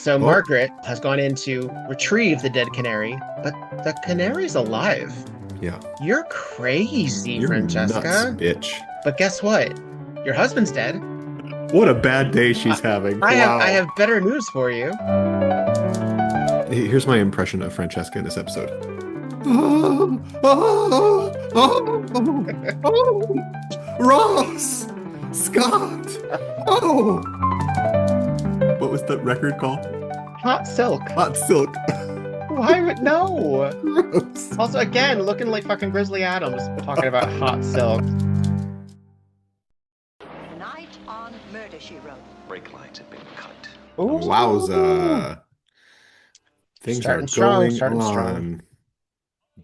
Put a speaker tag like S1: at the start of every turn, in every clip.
S1: So
S2: Oh,
S1: Margaret has gone in to retrieve the dead canary, but the canary's alive.
S2: yeah.
S1: You're crazy,
S2: You're nuts,
S1: Francesca.
S2: bitch.
S1: But guess what? Your husband's dead.
S2: What a bad day
S1: I,
S2: she's having.
S1: I
S2: Wow.
S1: have better news for you.
S2: Here's my impression of Francesca in this episode. Oh, oh, oh, oh, Ross! Scott! Oh! What was the record called?
S1: Hot silk.
S2: Hot Silk.
S1: Why would no?
S2: Gross.
S1: Also, again, looking like fucking Grizzly Adams talking about hot silk.
S3: Tonight on Murder, She Wrote.
S4: Brake lines have been cut.
S1: Ooh,
S2: Wowza. Things are
S1: starting strong,
S2: going
S1: starting strong.
S2: on.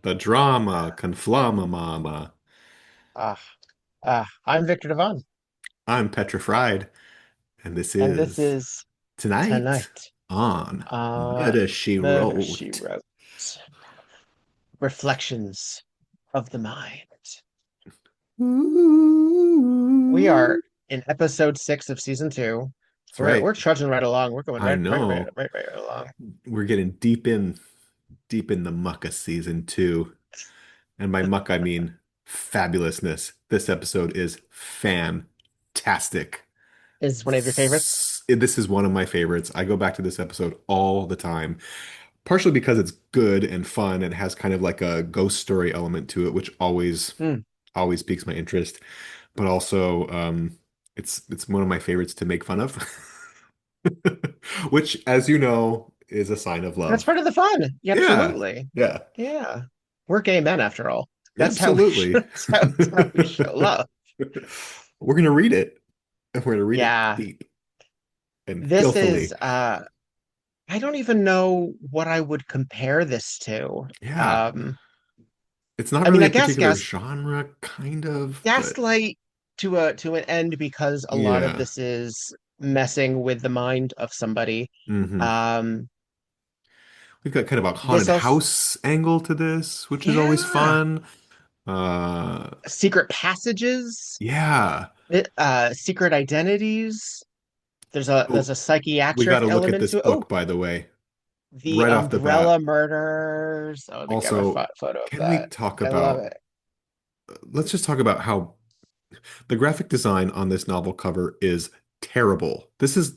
S2: The drama, conflama mama.
S1: Ah, I'm Victor Devon,
S2: I'm petrified, and this
S1: and this
S2: is
S1: is
S2: Tonight
S1: Tonight
S2: on
S1: on
S2: Murder, She
S1: Murder, She
S2: Wrote.
S1: Wrote. Reflections of the Mind. We are
S2: Ooh.
S1: in episode 6 of season 2.
S2: That's
S1: We're
S2: right.
S1: trudging right along. We're going
S2: I
S1: right
S2: know.
S1: along.
S2: We're getting deep in the muck of season 2. And by muck, I mean fabulousness. This episode is fantastic.
S1: Is one of your favorites?
S2: This is one of my favorites. I go back to this episode all the time, partially because it's good and fun and has kind of like a ghost story element to it, which
S1: Hmm.
S2: always piques my interest. But also, it's one of my favorites to make fun of, which, as you know, is a sign of
S1: That's
S2: love.
S1: part of the fun. Yeah,
S2: Yeah,
S1: absolutely.
S2: yeah,
S1: Yeah. We're gay men after all.
S2: absolutely.
S1: That's how we show love.
S2: We're gonna read it, and we're gonna read it
S1: Yeah.
S2: deep and
S1: This is
S2: filthily.
S1: I don't even know what I would compare this to.
S2: Yeah,
S1: Um
S2: it's not
S1: I mean,
S2: really
S1: I
S2: a
S1: guess
S2: particular genre, kind of, but
S1: gaslight to an end because a lot of
S2: yeah.
S1: this is messing with the mind of somebody.
S2: Hmm.
S1: Um
S2: We've got kind of a
S1: this
S2: haunted
S1: also
S2: house angle to this, which is always
S1: yeah,
S2: fun. Uh,
S1: secret passages,
S2: yeah.
S1: secret identities. There's
S2: Oh,
S1: a
S2: we got
S1: psychiatric
S2: to look at
S1: element
S2: this
S1: to it. Oh,
S2: book, by the way,
S1: the
S2: right off the bat.
S1: umbrella murders. Oh, let me get my
S2: Also,
S1: photo of
S2: can we
S1: that.
S2: talk
S1: I love
S2: about,
S1: it.
S2: let's just talk about how the graphic design on this novel cover is terrible. This is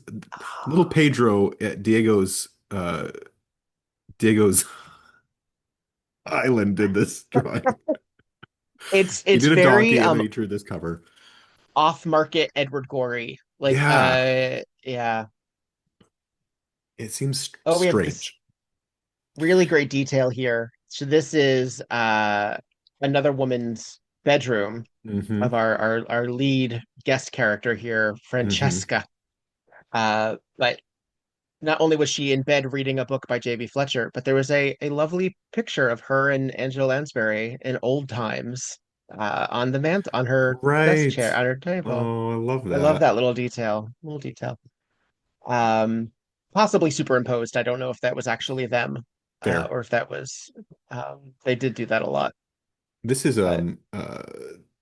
S2: little Pedro at Diego's island did this drawing. He
S1: It's
S2: did a
S1: very
S2: donkey and then he drew this cover.
S1: off-market Edward Gorey. Like
S2: Yeah,
S1: yeah.
S2: it seems
S1: Oh, we have this
S2: strange.
S1: really great detail here. So this is another woman's bedroom
S2: Hmm.
S1: of our lead guest character here,
S2: Hmm.
S1: Francesca. But not only was she in bed reading a book by J.B. Fletcher, but there was a lovely picture of her and Angela Lansbury in old times on the on her desk
S2: Right.
S1: chair on her table.
S2: Oh, I love
S1: I love
S2: that.
S1: that little detail. Little detail. Um, Possibly superimposed. I don't know if that was actually them,
S2: Fair.
S1: or if that was they did do that a lot.
S2: This is
S1: But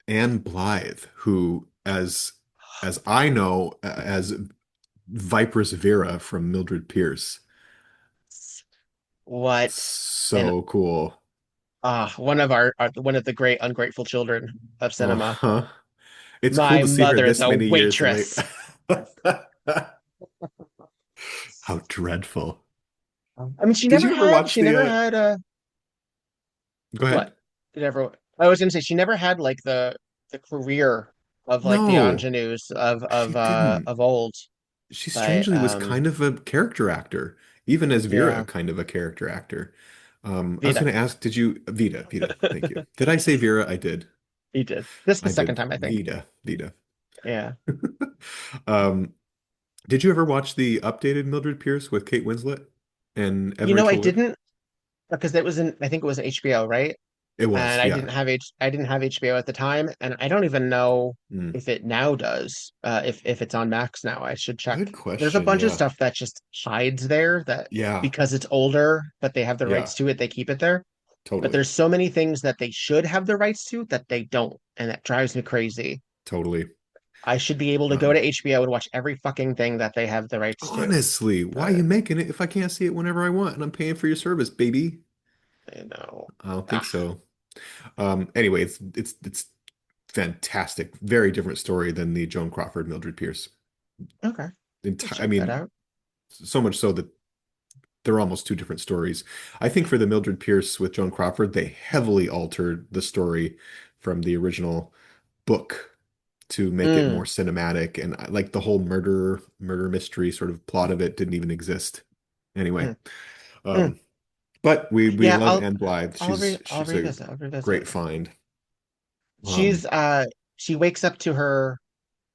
S2: Anne Blythe, who as I know as Viper's Vera from Mildred Pierce.
S1: what and
S2: So cool.
S1: one of our one of the great ungrateful children of cinema.
S2: Uh-huh. It's cool
S1: My
S2: to see her
S1: mother's
S2: this
S1: a
S2: many years late.
S1: waitress.
S2: How dreadful.
S1: I mean, she
S2: Did
S1: never
S2: you ever
S1: had.
S2: watch
S1: She never
S2: the
S1: had
S2: go ahead?
S1: what? Did ever? I was gonna say she never had like the career of like the
S2: No,
S1: ingenues
S2: she didn't.
S1: of old.
S2: She
S1: But
S2: strangely was kind of a character actor, even as Vera,
S1: yeah,
S2: kind of a character actor. I was
S1: Vita,
S2: going to ask, did you Vita? Thank you. Did I say Vera? I did.
S1: he did. This is the
S2: I
S1: second
S2: did.
S1: time I think.
S2: Vita.
S1: Yeah.
S2: Um, did you ever watch the updated Mildred Pierce with Kate Winslet and Evan
S1: You know, I
S2: Rachel Wood?
S1: didn't because that was in. I think it was HBO, right?
S2: It
S1: And
S2: was, yeah.
S1: I didn't have HBO at the time, and I don't even know
S2: Mm.
S1: if it now does. If it's on Max now, I should check.
S2: Good
S1: There's a
S2: question.
S1: bunch of
S2: Yeah.
S1: stuff that just hides there that
S2: Yeah.
S1: because it's older, but they have the
S2: Yeah.
S1: rights to it, they keep it there. But
S2: Totally.
S1: there's so many things that they should have the rights to that they don't, and that drives me crazy.
S2: Totally.
S1: I should be able to go to
S2: Um,
S1: HBO and watch every fucking thing that they have the rights to.
S2: Honestly, why are
S1: But
S2: you making it if I can't see it whenever I want and I'm paying for your service, baby?
S1: you know,
S2: I don't think
S1: ah,
S2: so. Anyway, it's fantastic. Very different story than the Joan Crawford, Mildred Pierce.
S1: okay, we'll
S2: I
S1: check that
S2: mean,
S1: out.
S2: so much so that they're almost two different stories. I think for the Mildred Pierce with Joan Crawford, they heavily altered the story from the original book to make it more
S1: Mm,
S2: cinematic, and like the whole murder mystery sort of plot of it didn't even exist. Anyway,
S1: mm, mm.
S2: um, but we
S1: Yeah,
S2: love Anne Blythe.
S1: I'll
S2: She's a
S1: revisit. I'll revisit.
S2: great find. Um,
S1: She's she wakes up to her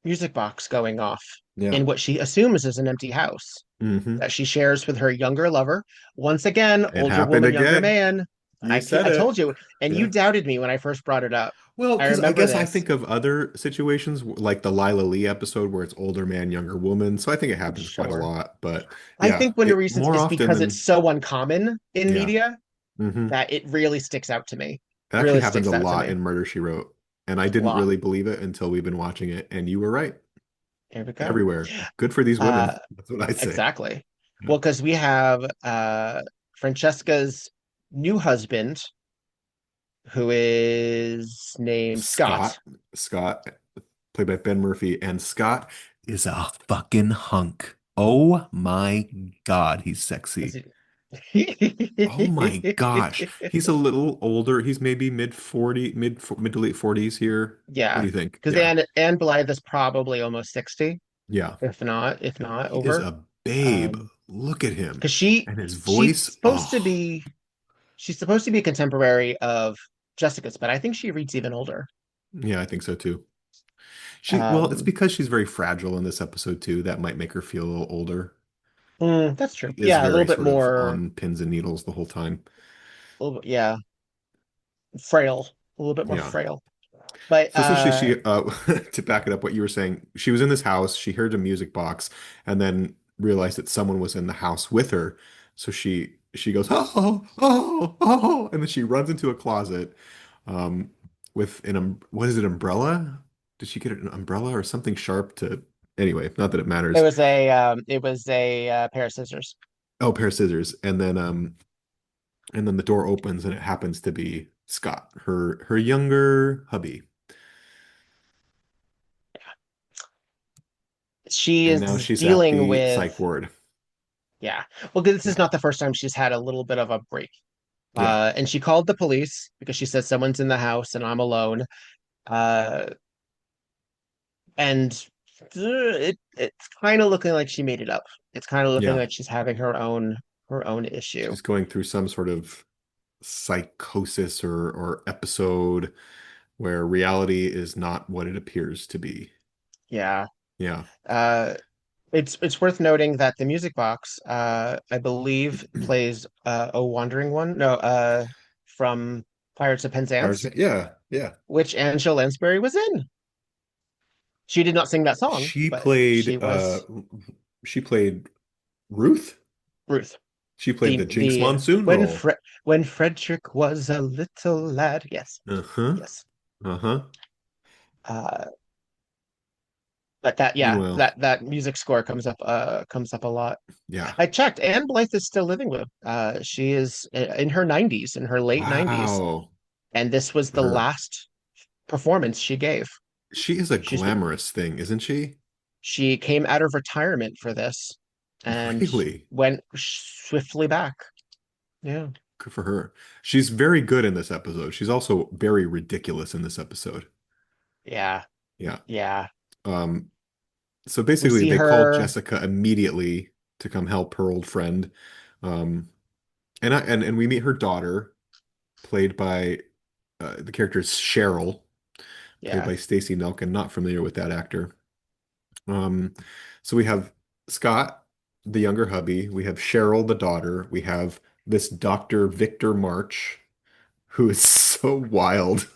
S1: music box going off
S2: yeah.
S1: in what she assumes is an empty house
S2: Hmm.
S1: that she shares with her younger lover. Once again,
S2: It
S1: older
S2: happened
S1: woman, younger
S2: again.
S1: man.
S2: You said
S1: I told
S2: it.
S1: you, and you
S2: Yeah.
S1: doubted me when I first brought it up.
S2: Well,
S1: I
S2: because I
S1: remember
S2: guess I
S1: this.
S2: think of other situations like the Lila Lee episode where it's older man, younger woman. So I think it happens quite a
S1: Sure.
S2: lot. But
S1: I
S2: yeah,
S1: think one of the
S2: it
S1: reasons
S2: more
S1: is
S2: often
S1: because it's
S2: than
S1: so uncommon in
S2: yeah.
S1: media
S2: Hmm.
S1: that it really sticks out to me.
S2: It actually
S1: Really
S2: happens a
S1: sticks out to
S2: lot
S1: me.
S2: in Murder, She Wrote. And I
S1: A
S2: didn't
S1: lot.
S2: really believe it until we've been watching it. And you were right.
S1: Here we go.
S2: Everywhere. Good for these women.
S1: Uh,
S2: That's what I say.
S1: exactly.
S2: Yeah.
S1: Well, because we have Francesca's new husband, who is named Scott.
S2: Scott, Scott, played by Ben Murphy, and Scott is a fucking hunk. Oh my God, he's
S1: Is
S2: sexy.
S1: it-
S2: Oh my gosh. He's a little older. He's maybe mid 40, mid to late 40s here. What do
S1: Yeah,
S2: you think?
S1: because
S2: Yeah.
S1: Anne Blythe is probably almost 60,
S2: Yeah.
S1: if not
S2: He is
S1: over.
S2: a babe.
S1: Um,
S2: Look at him.
S1: because
S2: And his
S1: she's
S2: voice.
S1: supposed to
S2: Oh,
S1: be she's supposed to be a contemporary of Jessica's, but I think she reads even older.
S2: yeah, I think so too. Well, it's
S1: Um,
S2: because she's very fragile in this episode too. That might make her feel a little older.
S1: that's
S2: She
S1: true.
S2: is
S1: Yeah, a little
S2: very
S1: bit
S2: sort of
S1: more,
S2: on pins and needles the whole time.
S1: yeah, frail, a little bit more
S2: Yeah.
S1: frail. But
S2: So essentially, to back it up, what you were saying, she was in this house, she heard a music box, and then realized that someone was in the house with her. So she goes, oh, oh, oh, and then she runs into a closet, with what is it, umbrella? Did she get an umbrella or something sharp to? Anyway, not that it matters.
S1: it was a pair of scissors.
S2: Oh, pair of scissors, and then the door opens, and it happens to be Scott, her younger hubby.
S1: She
S2: And now
S1: is
S2: she's at
S1: dealing
S2: the
S1: with,
S2: psych ward.
S1: yeah. Well, this is
S2: Yeah.
S1: not the first time she's had a little bit of a break.
S2: Yeah.
S1: And she called the police because she said someone's in the house and I'm alone. Uh, and it's kind of looking like she made it up. It's kind of looking
S2: Yeah.
S1: like she's having her own issue.
S2: She's going through some sort of psychosis or episode where reality is not what it appears to be.
S1: Yeah.
S2: Yeah.
S1: Uh, it's worth noting that the music box, I believe, plays "O Wandering One." No, from Pirates of Penzance,
S2: Yeah. Yeah.
S1: which Angela Lansbury was in. She did not sing that song,
S2: She
S1: but she
S2: played
S1: was
S2: she played Ruth.
S1: Ruth.
S2: She played
S1: The
S2: the Jinx Monsoon
S1: when
S2: role.
S1: Frederick was a little lad. Yes,
S2: Uh-huh.
S1: yes.
S2: Uh-huh.
S1: Uh, but that yeah,
S2: Meanwhile,
S1: that music score comes up a lot.
S2: yeah.
S1: I checked. Anne Blythe is still living with. She is in her 90s, in her late 90s,
S2: Wow.
S1: and this was
S2: For
S1: the
S2: her.
S1: last performance she gave.
S2: She is a
S1: She's been,
S2: glamorous thing, isn't she?
S1: she came out of retirement for this and
S2: Really?
S1: went swiftly back. Yeah,
S2: Good for her. She's very good in this episode. She's also very ridiculous in this episode.
S1: yeah,
S2: Yeah.
S1: yeah.
S2: Um, so
S1: We
S2: basically
S1: see
S2: they called
S1: her.
S2: Jessica immediately to come help her old friend. Um, and we meet her daughter, played by the character is Cheryl, played
S1: Yeah,
S2: by Stacey Nelkin. Not familiar with that actor. Um, so we have Scott, the younger hubby. We have Cheryl, the daughter. We have this Dr. Victor March, who is so wild,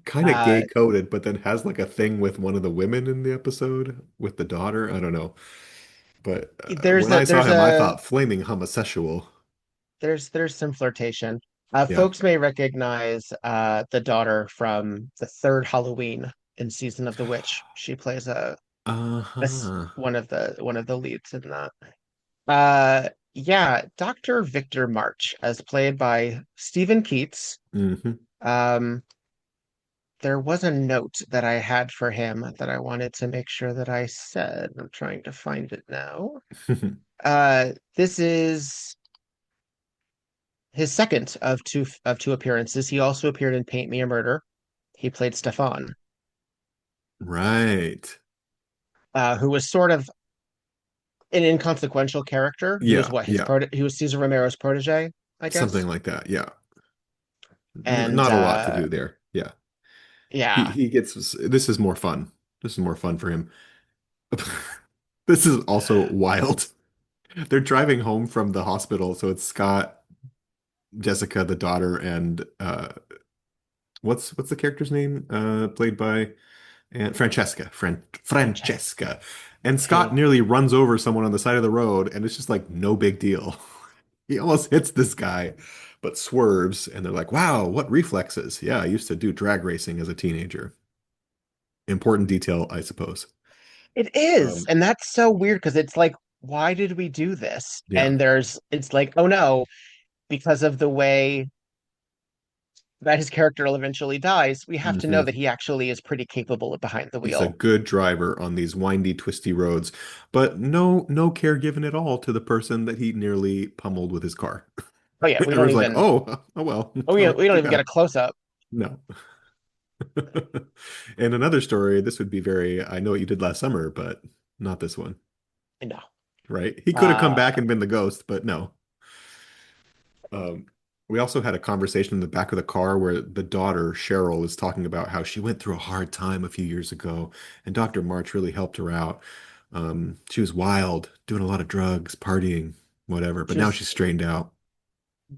S2: kind of gay
S1: uh,
S2: coded, but then has like a thing with one of the women in the episode with the daughter. I don't know. But when I saw
S1: there's
S2: him, I
S1: a
S2: thought flaming homosexual.
S1: there's some flirtation.
S2: Yeah.
S1: Folks may recognize the daughter from the third Halloween. in Season of the Witch. She plays
S2: Uh-huh.
S1: one of the leads in that. Yeah, Dr. Victor March, as played by Stephen Keats.
S2: Hmm.
S1: Um, there was a note that I had for him that I wanted to make sure that I said. I'm trying to find it now. This is his second of two appearances. He also appeared in Paint Me a Murder. He played Stefan,
S2: Right.
S1: who was sort of an inconsequential character. He was
S2: Yeah, yeah.
S1: he was Cesar Romero's protege, I
S2: Something
S1: guess.
S2: like that. Yeah.
S1: And
S2: Not a lot to do there. Yeah.
S1: yeah,
S2: He gets this is more fun. This is more fun for him. This is also wild. They're driving home from the hospital, so it's Scott, Jessica, the daughter, and what's the character's name? Played by and
S1: Francesca,
S2: Francesca. And Scott
S1: who
S2: nearly runs over someone on the side of the road, and it's just like no big deal. He almost hits this guy, but swerves, and they're like, "Wow, what reflexes!" Yeah, I used to do drag racing as a teenager. Important detail, I suppose.
S1: it is,
S2: Um,
S1: and that's so weird because it's like, why did we do this?
S2: yeah.
S1: And it's like, oh no, because of the way that his character eventually dies, we have to know
S2: Hmm.
S1: that he actually is pretty capable of behind the
S2: He's a
S1: wheel.
S2: good driver on these windy, twisty roads, but no care given at all to the person that he nearly pummeled with his car.
S1: Oh yeah,
S2: Everyone's like, oh well,
S1: we don't
S2: too
S1: even get
S2: bad.
S1: a close up.
S2: No. And another story, this would be very, I know what you did last summer, but not this one,
S1: No.
S2: right? He could have come back
S1: Uh,
S2: and been the ghost, but no. Um, we also had a conversation in the back of the car where the daughter, Cheryl, is talking about how she went through a hard time a few years ago, and Dr. March really helped her out. She was wild, doing a lot of drugs, partying, whatever, but now
S1: just
S2: she's straightened out.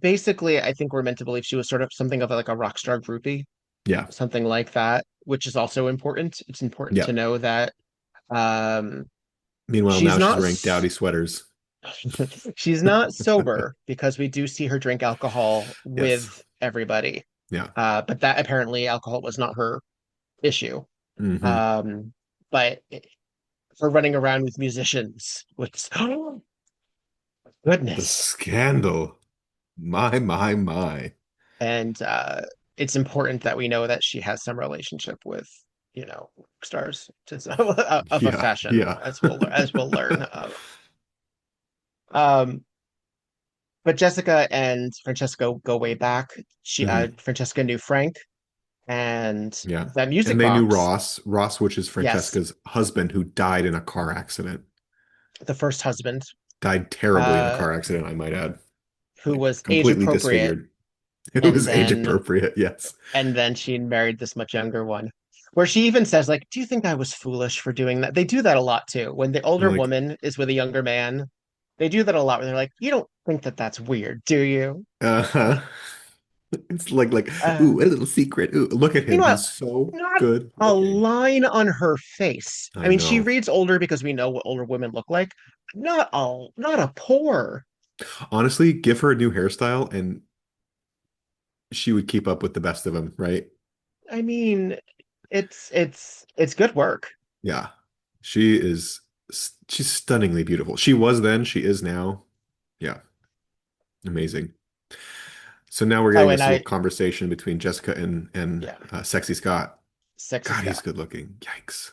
S1: basically, I think we're meant to believe she was sort of something of like a rock star groupie,
S2: Yeah,
S1: something like that, which is also important. It's important
S2: yeah.
S1: to know that um,
S2: Meanwhile,
S1: she's
S2: now she's
S1: not
S2: wearing dowdy sweaters.
S1: she's not sober because we do see her drink alcohol
S2: Yes.
S1: with everybody.
S2: Yeah.
S1: But that apparently alcohol was not her issue.
S2: Hmm.
S1: Um, but for running around with musicians, which
S2: The
S1: goodness.
S2: scandal. My.
S1: And it's important that we know that she has some relationship with, stars of a
S2: Yeah,
S1: fashion,
S2: yeah.
S1: as we'll learn. Um, but Jessica and Francesco go way back.
S2: Hmm.
S1: Francesca knew Frank, and
S2: Yeah.
S1: that music
S2: And they knew
S1: box.
S2: Ross, which is
S1: Yes,
S2: Francesca's husband, who died in a car accident.
S1: the first husband,
S2: Died terribly in a
S1: uh,
S2: car accident, I might add.
S1: who
S2: Like
S1: was age
S2: completely
S1: appropriate,
S2: disfigured. It
S1: and
S2: was age
S1: then
S2: appropriate, yes.
S1: she married this much younger one. Where she even says, like, do you think I was foolish for doing that? They do that a lot too. When the
S2: I'm
S1: older
S2: like,
S1: woman is with a younger man, they do that a lot where they're like, you don't think that that's weird, do you?
S2: uh-huh. It's like,
S1: Uh,
S2: ooh, a little secret. Ooh, look at him.
S1: Meanwhile,
S2: He's so
S1: not
S2: good
S1: a
S2: looking.
S1: line on her face. I
S2: I
S1: mean, she
S2: know.
S1: reads older because we know what older women look like. Not a pore.
S2: Honestly, give her a new hairstyle and she would keep up with the best of them, right?
S1: I mean, it's good work.
S2: Yeah. She is she's stunningly beautiful. She was then, she is now. Yeah, amazing. So now we're
S1: Oh,
S2: getting
S1: and
S2: this little
S1: I
S2: conversation between Jessica and
S1: yeah,
S2: Sexy Scott.
S1: sexy
S2: God, he's
S1: Scott.
S2: good looking. Yikes.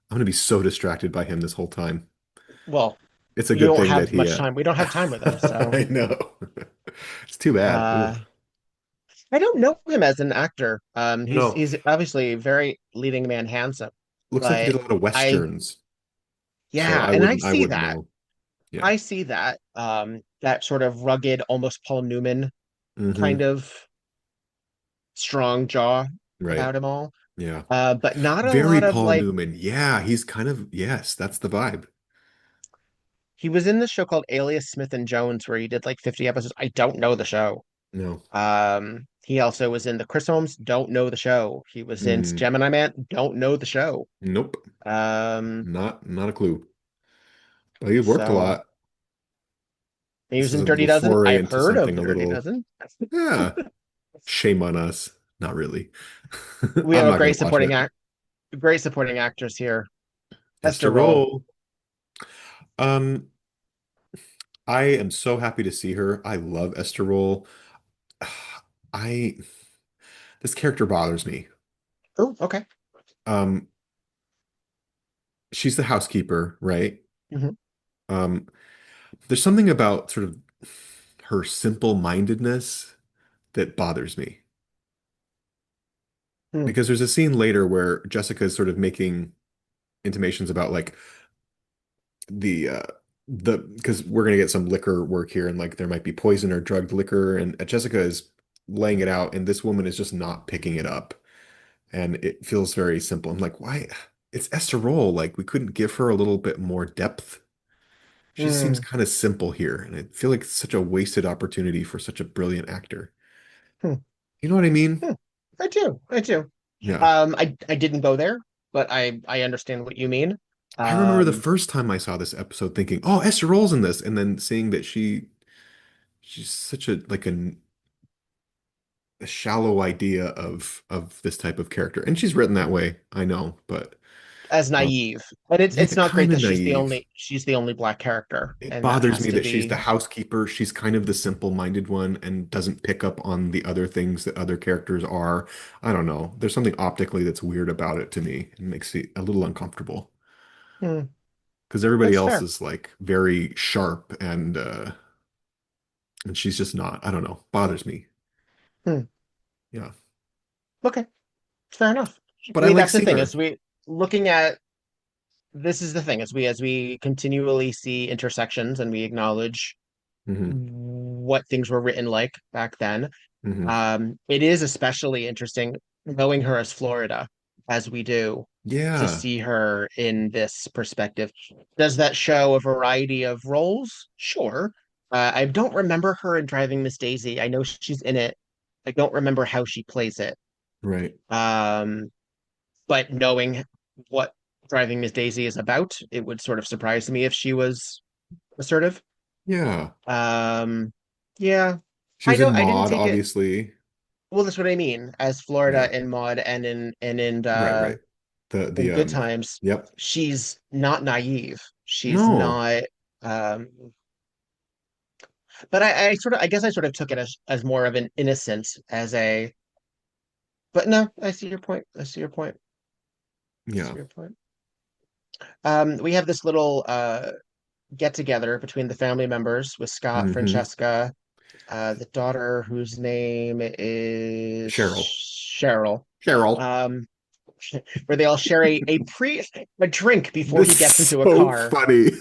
S2: I'm gonna be so distracted by him this whole time.
S1: Well,
S2: It's a
S1: you
S2: good
S1: don't
S2: thing that
S1: have
S2: he
S1: much time. We don't have time with him, so
S2: I know. It's too bad.
S1: uh
S2: Ugh.
S1: I don't know him as an actor.
S2: No,
S1: He's obviously very leading man handsome,
S2: looks like he did
S1: but
S2: a lot of
S1: I
S2: westerns. So
S1: yeah, and
S2: I wouldn't
S1: that.
S2: know. Yeah.
S1: I see that that sort of rugged, almost Paul Newman kind
S2: Hmm.
S1: of strong jaw
S2: Right.
S1: about him all.
S2: Yeah.
S1: But not a
S2: Very
S1: lot of
S2: Paul
S1: like
S2: Newman. Yeah, he's kind of, yes, that's the vibe.
S1: he was in this show called Alias Smith and Jones where he did like 50 episodes. I don't know the show.
S2: No.
S1: He also was in the Chris Holmes, don't know the show. He was in
S2: Mm,
S1: Gemini Man, don't know the show.
S2: nope.
S1: Um,
S2: Not a clue. Well, he worked a
S1: so
S2: lot.
S1: he
S2: This
S1: was
S2: is
S1: in
S2: a
S1: Dirty
S2: little
S1: Dozen.
S2: foray
S1: I've
S2: into
S1: heard of
S2: something a
S1: Dirty
S2: little,
S1: Dozen.
S2: yeah, shame on us. Not really.
S1: We
S2: I'm
S1: have a
S2: not
S1: great
S2: going to watch
S1: supporting
S2: it.
S1: act. great supporting actress here. Esther
S2: Esther
S1: Rolle.
S2: Rolle. Um, I am so happy to see her. I love Esther Rolle. I This character bothers me.
S1: Oh, okay.
S2: Um, she's the housekeeper, right?
S1: Hmm.
S2: Um, there's something about sort of her simple-mindedness that bothers me.
S1: Hmm.
S2: Because there's a scene later where Jessica is sort of making intimations about like the because we're gonna get some liquor work here and like there might be poison or drugged liquor and Jessica is laying it out and this woman is just not picking it up and it feels very simple. I'm like, why? It's Esther Rolle. Like we couldn't give her a little bit more depth. She just seems
S1: Hmm.
S2: kind of simple here, and I feel like it's such a wasted opportunity for such a brilliant actor.
S1: Hmm.
S2: You know what I mean?
S1: Hmm. I do. I do.
S2: Yeah.
S1: I didn't go there, but I understand what you mean.
S2: I remember the
S1: Um,
S2: first time I saw this episode thinking, "Oh, Esther Rolle's in this," and then seeing that she's such a like a shallow idea of this type of character, and she's written that way, I know, but
S1: as
S2: uh,
S1: naive, and
S2: yeah,
S1: it's not great
S2: kind of
S1: that
S2: naive.
S1: she's the only black character,
S2: It
S1: and that
S2: bothers
S1: has
S2: me
S1: to
S2: that she's the
S1: be.
S2: housekeeper. She's kind of the simple-minded one and doesn't pick up on the other things that other characters are. I don't know. There's something optically that's weird about it to me. It makes it a little uncomfortable
S1: Hmm.
S2: because everybody
S1: That's
S2: else
S1: fair.
S2: is like very sharp and she's just not. I don't know. Bothers me.
S1: Hmm.
S2: Yeah.
S1: Okay, fair enough.
S2: But
S1: I
S2: I
S1: mean,
S2: like
S1: that's the
S2: seeing
S1: thing
S2: her.
S1: is we looking at this is the thing as we continually see intersections and we acknowledge
S2: Hmm.
S1: what things were written like back then.
S2: Hmm.
S1: It is especially interesting knowing her as Florida as we do to
S2: Yeah.
S1: see her in this perspective. Does that show a variety of roles? Sure. I don't remember her in Driving Miss Daisy. I know she's in it. I don't remember how she plays it.
S2: Right.
S1: Um, but knowing what Driving Miss Daisy is about, it would sort of surprise me if she was assertive.
S2: Yeah.
S1: Um, yeah,
S2: She was in
S1: I didn't
S2: Maud,
S1: take it.
S2: obviously.
S1: Well, that's what I mean. As
S2: Yeah.
S1: Florida in Maud and
S2: Right, right. The
S1: in
S2: the
S1: Good Times,
S2: yep.
S1: she's not naive. She's
S2: No.
S1: not. Um, but I sort of I guess I sort of took it as more of an innocent as a. But no, I see your point. I see your point. I see
S2: Yeah.
S1: your point. We have this little get together between the family members with Scott,
S2: Hmm.
S1: Francesca, the daughter whose name is
S2: Cheryl.
S1: Cheryl.
S2: Cheryl.
S1: Um, where they all share a drink before he
S2: This
S1: gets
S2: is
S1: into a
S2: so
S1: car.
S2: funny.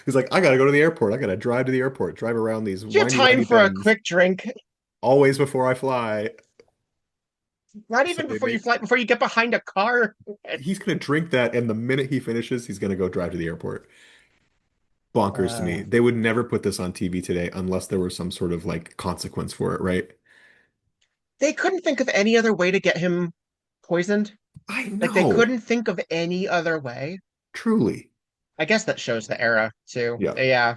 S2: He's like, I gotta go to the airport. I gotta drive to the airport, drive around these
S1: Do you have
S2: windy,
S1: time
S2: windy
S1: for a
S2: bends,
S1: quick drink?
S2: always before I fly.
S1: Not
S2: So
S1: even
S2: they
S1: before you
S2: make
S1: fly, before you get behind a car.
S2: he's gonna drink that, and the minute he finishes, he's gonna go drive to the airport. Bonkers to me.
S1: Uh,
S2: They would never put this on TV today unless there was some sort of like consequence for it, right?
S1: they couldn't think of any other way to get him poisoned.
S2: I
S1: Like they
S2: know,
S1: couldn't think of any other way.
S2: truly.
S1: I guess that shows the era too.
S2: Yeah.
S1: Yeah,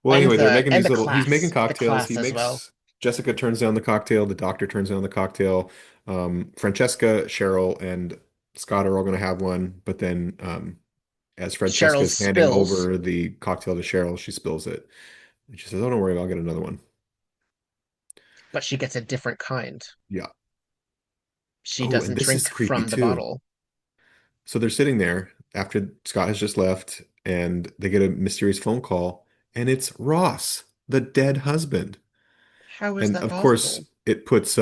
S2: Well, anyway, they're making
S1: and
S2: these little, he's making
S1: the
S2: cocktails.
S1: class
S2: He
S1: as well.
S2: makes, Jessica turns down the cocktail. The doctor turns down the cocktail. Francesca, Cheryl, and Scott are all going to have one. But then, as Francesca
S1: Cheryl
S2: is handing
S1: spills,
S2: over the cocktail to Cheryl, she spills it. And she says, "Oh, don't worry, I'll get another one."
S1: but she gets a different kind.
S2: Yeah.
S1: She
S2: Oh, and
S1: doesn't
S2: this is
S1: drink
S2: creepy
S1: from the
S2: too.
S1: bottle.
S2: So they're sitting there after Scott has just left, and they get a mysterious phone call, and it's Ross, the dead husband.
S1: How is
S2: And
S1: that
S2: of course,
S1: possible?
S2: it puts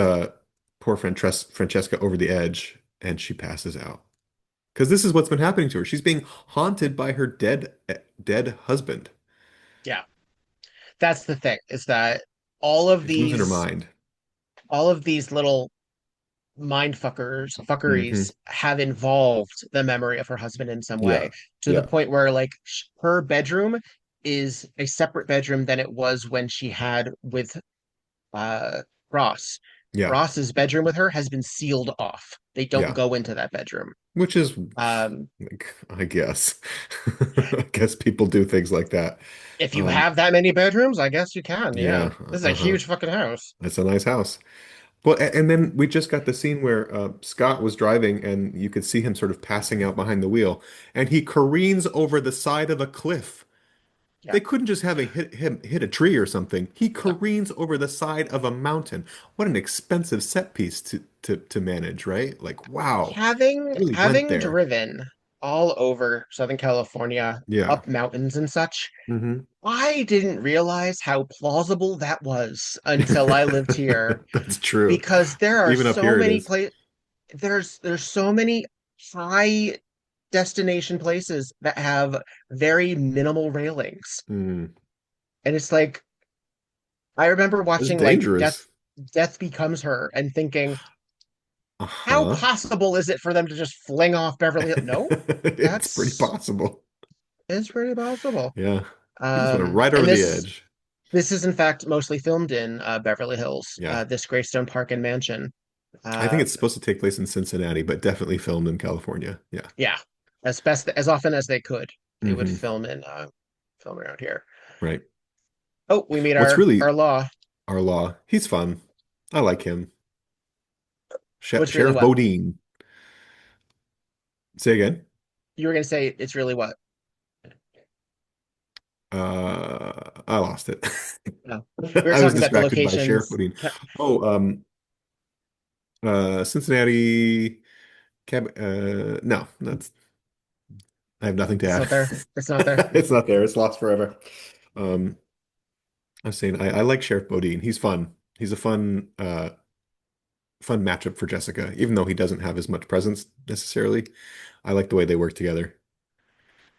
S2: poor Francesca over the edge, and she passes out. Because this is what's been happening to her. She's being haunted by her dead husband.
S1: Yeah, that's the thing, is that all of
S2: She's losing her
S1: these
S2: mind.
S1: all of these little
S2: Hmm.
S1: fuckeries have involved the memory of her husband in some way,
S2: Yeah.
S1: to the
S2: Yeah.
S1: point where like her bedroom is a separate bedroom than it was when she had with uh Ross.
S2: Yeah.
S1: Ross's bedroom with her has been sealed off. They don't
S2: Yeah.
S1: go into that bedroom.
S2: Which is,
S1: Um,
S2: like, I guess. I guess people do things like that.
S1: if you
S2: Um,
S1: have that many bedrooms, I guess you can. Yeah.
S2: yeah.
S1: This is a
S2: Uh-huh.
S1: huge fucking house.
S2: It's a nice house. Well, and then we just got the scene where Scott was driving and you could see him sort of passing out behind the wheel, and he careens over the side of a cliff.
S1: Yeah.
S2: They couldn't just have him hit a tree or something. He
S1: No.
S2: careens over the side of a mountain. What an expensive set piece to manage, right? Like, wow, really went
S1: Having
S2: there.
S1: driven all over Southern California,
S2: Yeah.
S1: up mountains and such,
S2: Hmm.
S1: I didn't realize how plausible that was until I lived here
S2: That's true.
S1: because there are
S2: Even up
S1: so
S2: here it
S1: many
S2: is.
S1: places there's so many high destination places that have very minimal railings.
S2: Mm.
S1: And it's like I remember
S2: It's
S1: watching like
S2: dangerous.
S1: Death Becomes Her and thinking, how
S2: Uh-huh.
S1: possible is it for them to just fling off Beverly Hills? No,
S2: It's pretty
S1: that's
S2: possible.
S1: it's pretty possible.
S2: Yeah. He just went right over
S1: And
S2: the edge.
S1: this is in fact mostly filmed in Beverly Hills,
S2: Yeah.
S1: this Greystone Park and Mansion.
S2: I think
S1: Uh,
S2: it's supposed to take place in Cincinnati, but definitely filmed in California. Yeah.
S1: yeah, as often as they could, they would
S2: Hmm.
S1: film around here.
S2: Right.
S1: Oh, we meet
S2: What's
S1: our
S2: really
S1: law.
S2: our law? He's fun. I like him.
S1: What's really
S2: Sheriff
S1: what?
S2: Bodine. Say again.
S1: You were gonna say it's really what?
S2: I lost it.
S1: No. We were
S2: I was
S1: talking about the
S2: distracted by Sheriff
S1: locations.
S2: Bodine. Oh, Cincinnati no, that's I have nothing to
S1: It's
S2: add.
S1: not there. It's not there.
S2: It's not there. It's lost forever. Um, I was saying I like Sheriff Bodine. He's fun. He's a fun matchup for Jessica, even though he doesn't have as much presence necessarily. I like the way they work together.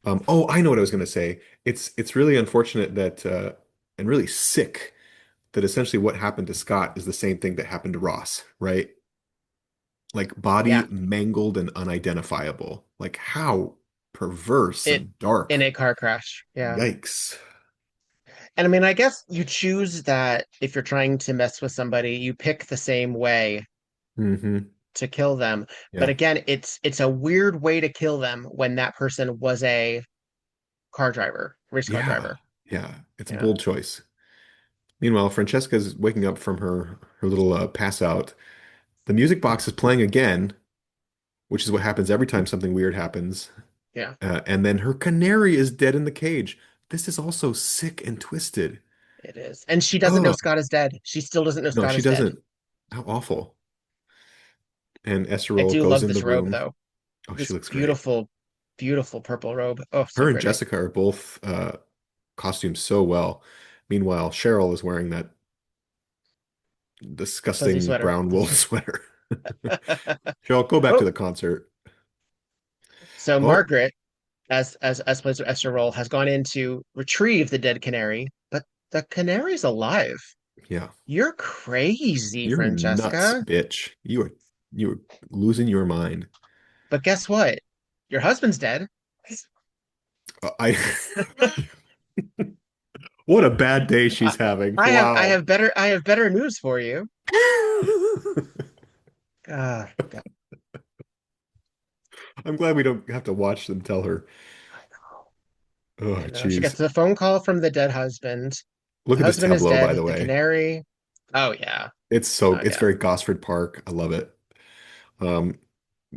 S2: Oh, I know what I was going to say. It's really unfortunate that and really sick that essentially what happened to Scott is the same thing that happened to Ross, right? Like
S1: Yeah.
S2: body mangled and unidentifiable. Like how perverse
S1: It
S2: and
S1: in
S2: dark.
S1: a car crash. Yeah.
S2: Yikes.
S1: And I mean, I guess you choose that if you're trying to mess with somebody, you pick the same way
S2: Hmm.
S1: to kill them. But
S2: Yeah.
S1: again, it's a weird way to kill them when that person was a car driver, race car
S2: Yeah.
S1: driver.
S2: Yeah. It's a
S1: Yeah.
S2: bold choice. Meanwhile, Francesca's waking up from her little pass out. The music box is playing again, which is what happens every time something weird happens.
S1: Yeah,
S2: And then her canary is dead in the cage. This is also sick and twisted.
S1: it is. And she doesn't know
S2: Oh,
S1: Scott is dead. She still doesn't know
S2: no,
S1: Scott
S2: she
S1: is dead.
S2: doesn't. How awful. And Esther
S1: I
S2: Rolle
S1: do
S2: goes
S1: love
S2: in the
S1: this robe
S2: room.
S1: though.
S2: Oh, she
S1: This
S2: looks great.
S1: beautiful, beautiful purple robe. Oh, so
S2: Her and
S1: pretty.
S2: Jessica are both costumed so well. Meanwhile, Cheryl is wearing that
S1: Fuzzy
S2: disgusting
S1: sweater.
S2: brown wool sweater. Cheryl, go back to
S1: Oh,
S2: the concert.
S1: so
S2: Oh,
S1: Margaret, as plays with Esther Rolle, has gone in to retrieve the dead canary, but the canary's alive.
S2: yeah.
S1: You're crazy,
S2: You're nuts,
S1: Francesca.
S2: bitch. You are losing your mind.
S1: But guess what? Your husband's dead.
S2: I what a bad day she's having.
S1: I
S2: Wow.
S1: have better news for you. God,
S2: I'm glad we don't have to watch them tell her.
S1: I know.
S2: Oh,
S1: I know. She
S2: jeez.
S1: gets a phone call from the dead husband.
S2: Look
S1: The
S2: at this
S1: husband is
S2: tableau, by
S1: dead.
S2: the
S1: The
S2: way.
S1: canary. Oh yeah. Oh
S2: It's
S1: yeah.
S2: very Gosford Park. I love it. Um,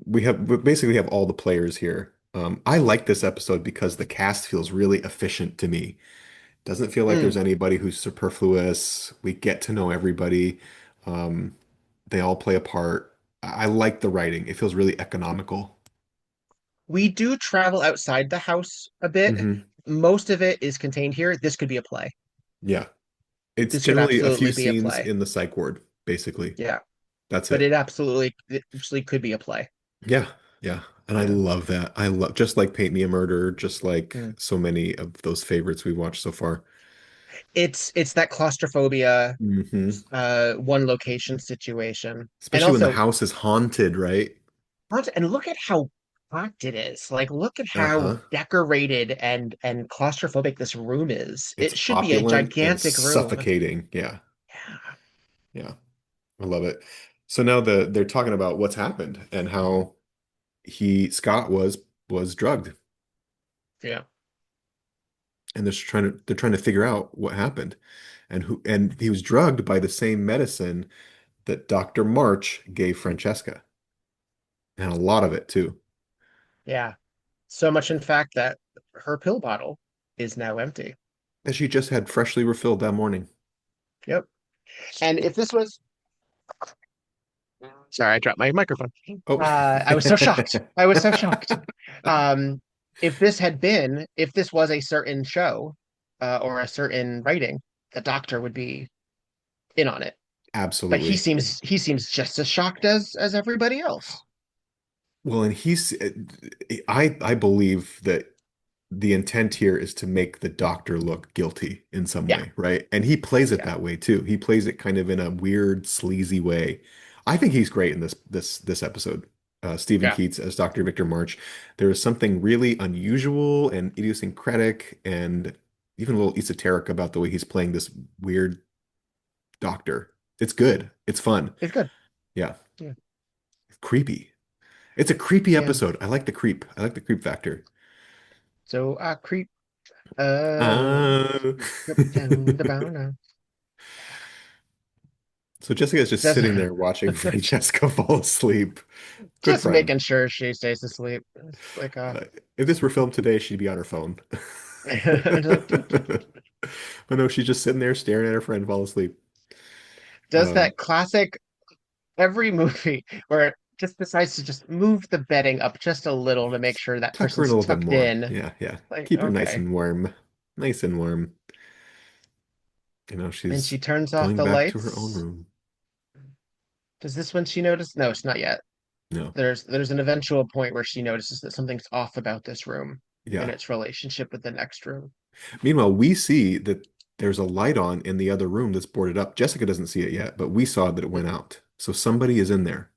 S2: we basically have all the players here. I like this episode because the cast feels really efficient to me. Doesn't feel like there's
S1: Mm.
S2: anybody who's superfluous. We get to know everybody. Um, they all play a part. I like the writing. It feels really economical.
S1: We do travel outside the house a bit.
S2: Hmm.
S1: Most of it is contained here. This could be a play.
S2: Yeah. It's
S1: This could
S2: generally a few
S1: absolutely be a
S2: scenes
S1: play.
S2: in the psych ward, basically.
S1: Yeah.
S2: That's
S1: But
S2: it.
S1: it actually could be a play.
S2: Yeah. Yeah. And I
S1: Yeah.
S2: love that. I love just like Paint Me a Murder, just like
S1: Mm.
S2: so many of those favorites we've watched so far.
S1: It's that claustrophobia,
S2: Hmm.
S1: one location situation. And
S2: Especially when the
S1: also,
S2: house is haunted, right?
S1: and look at how packed it is. Like, look at how
S2: Uh-huh.
S1: decorated and claustrophobic this room is.
S2: It's
S1: It should be a
S2: opulent and
S1: gigantic room.
S2: suffocating. Yeah.
S1: Yeah.
S2: Yeah. I love it. So now they're talking about what's happened and how Scott was drugged,
S1: Yeah.
S2: and they're trying to figure out what happened and he was drugged by the same medicine that Dr. March gave Francesca, and a lot of it too.
S1: Yeah. So much, in fact, that her pill bottle is now empty.
S2: That she just had freshly refilled that morning.
S1: Yep. And if this was, sorry, I dropped my microphone.
S2: Oh,
S1: I was so shocked. I was so shocked. Um, if this was a certain show, or a certain writing, the doctor would be in on it. But
S2: absolutely.
S1: he seems just as shocked as everybody else.
S2: Well, and I believe that the intent here is to make the doctor look guilty in some
S1: Yeah,
S2: way, right? And he plays it
S1: yeah,
S2: that way too. He plays it kind of in a weird, sleazy way. I think he's great in this episode. Stephen
S1: yeah.
S2: Keats as Dr. Victor March. There is something really unusual and idiosyncratic and even a little esoteric about the way he's playing this weird doctor. It's good. It's fun.
S1: It's good.
S2: Yeah.
S1: Yeah,
S2: Creepy. It's a creepy
S1: yeah.
S2: episode. I like the creep. I like the creep factor.
S1: So I uh,
S2: Uh...
S1: creep down the bound.
S2: So Jessica's just
S1: Just,
S2: sitting there watching Francesca fall asleep. Good
S1: just
S2: friend.
S1: making sure she stays asleep. It's like
S2: Uh, if this were filmed today, she'd be on her phone.
S1: like,
S2: But no, she's just sitting there staring at her friend fall asleep.
S1: does
S2: Um,
S1: that classic every movie where it just decides to just move the bedding up just a little to make sure that
S2: tuck her in a
S1: person's
S2: little bit
S1: tucked
S2: more.
S1: in.
S2: Yeah, yeah.
S1: Like,
S2: Keep her nice
S1: okay.
S2: and warm. Nice and warm.
S1: And
S2: She's
S1: she turns off
S2: going
S1: the
S2: back to her own
S1: lights.
S2: room.
S1: Does this one she notice? No, it's not yet.
S2: No.
S1: There's an eventual point where she notices that something's off about this room and
S2: Yeah.
S1: its relationship with the next room.
S2: Meanwhile, we see that there's a light on in the other room that's boarded up. Jessica doesn't see it yet, but we saw that it went out. So somebody is in there.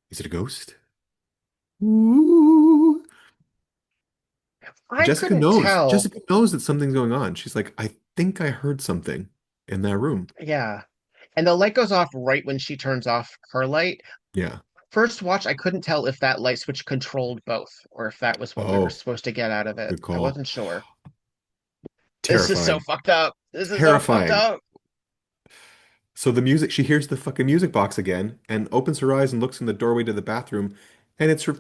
S2: Is it a ghost? Ooh.
S1: I
S2: Jessica
S1: couldn't
S2: knows.
S1: tell.
S2: Jessica knows that something's going on. She's like, I think I heard something in that room.
S1: Yeah. And the light goes off right when she turns off her light.
S2: Yeah.
S1: First watch, I couldn't tell if that light switch controlled both or if that was what we were
S2: Oh,
S1: supposed to get out of it.
S2: good
S1: I
S2: call.
S1: wasn't sure. This is so
S2: Terrifying.
S1: fucked up. This is so fucked
S2: Terrifying.
S1: up.
S2: So she hears the fucking music box again and opens her eyes and looks in the doorway to the bathroom, and it's her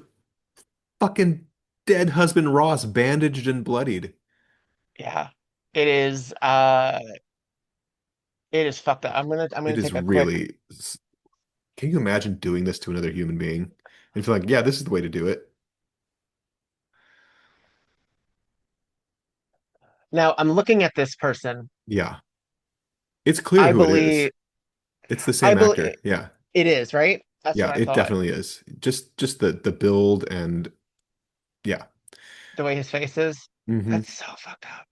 S2: fucking dead husband Ross, bandaged and bloodied.
S1: Yeah. It is it is fucked up. I'm gonna
S2: It is
S1: take a quick
S2: really. Can you imagine doing this to another human being? And feel like, yeah, this is the way to do it.
S1: now I'm looking at this person.
S2: Yeah. It's clear
S1: I
S2: who it is.
S1: believe
S2: It's the
S1: I
S2: same
S1: believe
S2: actor. Yeah.
S1: it is, right? That's
S2: Yeah,
S1: what I
S2: it
S1: thought.
S2: definitely is. Just the build and yeah.
S1: The way his face is.
S2: Hmm.
S1: That's so fucked up.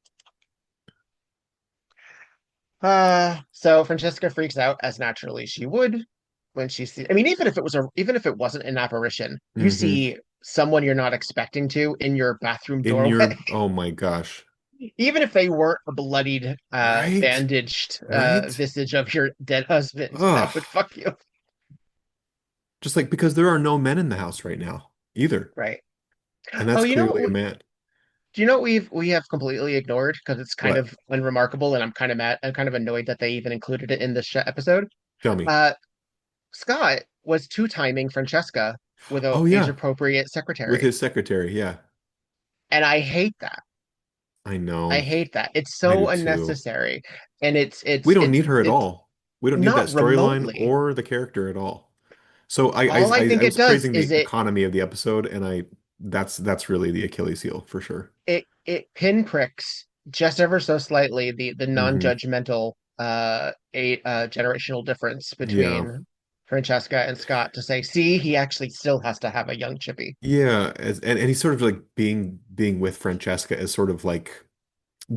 S1: So Francesca freaks out as naturally she would when she sees. I mean, even if it wasn't an apparition, you
S2: Hmm.
S1: see someone you're not expecting to in your bathroom
S2: In
S1: doorway.
S2: your, oh my gosh.
S1: Even if they weren't a bloodied,
S2: Right?
S1: bandaged,
S2: Right?
S1: visage of your dead husband, that
S2: Ugh.
S1: would fuck you,
S2: Just like because there are no men in the house right now either.
S1: right?
S2: And
S1: Oh,
S2: that's
S1: you know
S2: clearly a
S1: what?
S2: man.
S1: Do you know what we have completely ignored because it's kind
S2: What?
S1: of unremarkable, and I'm kind of mad. I'm kind of annoyed that they even included it in this episode.
S2: Tell me.
S1: Uh, Scott was two-timing Francesca with a
S2: Oh yeah,
S1: age-appropriate
S2: with
S1: secretary,
S2: his secretary. Yeah.
S1: and I hate that.
S2: I
S1: I
S2: know.
S1: hate that. It's
S2: I do
S1: so
S2: too.
S1: unnecessary, and
S2: We don't need her at
S1: it's
S2: all. We don't need that
S1: not
S2: storyline
S1: remotely.
S2: or the character at all. So
S1: All I think
S2: I
S1: it
S2: was
S1: does
S2: praising
S1: is
S2: the economy of the episode, and I that's really the Achilles heel for sure.
S1: it pinpricks just ever so slightly the
S2: Hmm.
S1: non-judgmental generational difference
S2: Yeah.
S1: between Francesca and Scott to say, see, he actually still has to have a young Chippy.
S2: Yeah, and he's sort of like being with Francesca as sort of like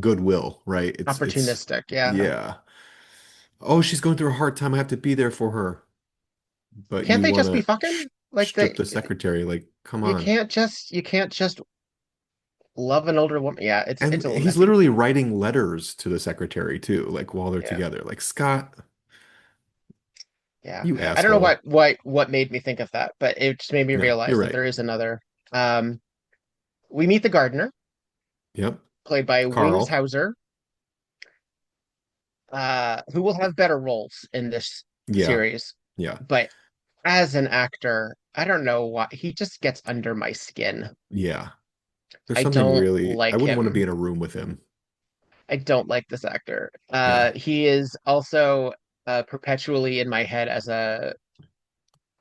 S2: goodwill, right? It's
S1: Opportunistic, yeah.
S2: yeah. Oh, she's going through a hard time. I have to be there for her. But
S1: Can't
S2: you
S1: they
S2: want
S1: just be
S2: to
S1: fucking like
S2: strip
S1: they?
S2: the secretary. Like, come
S1: You
S2: on.
S1: can't just love an older woman. Yeah,
S2: And
S1: it's a little
S2: he's
S1: messy.
S2: literally writing letters to the secretary too, like while they're
S1: Yeah,
S2: together. Like, Scott,
S1: yeah.
S2: you
S1: I don't know
S2: asshole.
S1: what made me think of that, but it just made me
S2: No, you're
S1: realize that
S2: right.
S1: there is another. Um, we meet the gardener,
S2: Yep.
S1: played by Wings
S2: Carl.
S1: Hauser, who will have better roles in this
S2: Yeah.
S1: series,
S2: Yeah.
S1: but as an actor, I don't know why he just gets under my skin.
S2: Yeah. There's
S1: I
S2: something
S1: don't
S2: really, I
S1: like
S2: wouldn't want to be
S1: him.
S2: in a room with him.
S1: I don't like this actor.
S2: Yeah.
S1: He is also perpetually in my head as a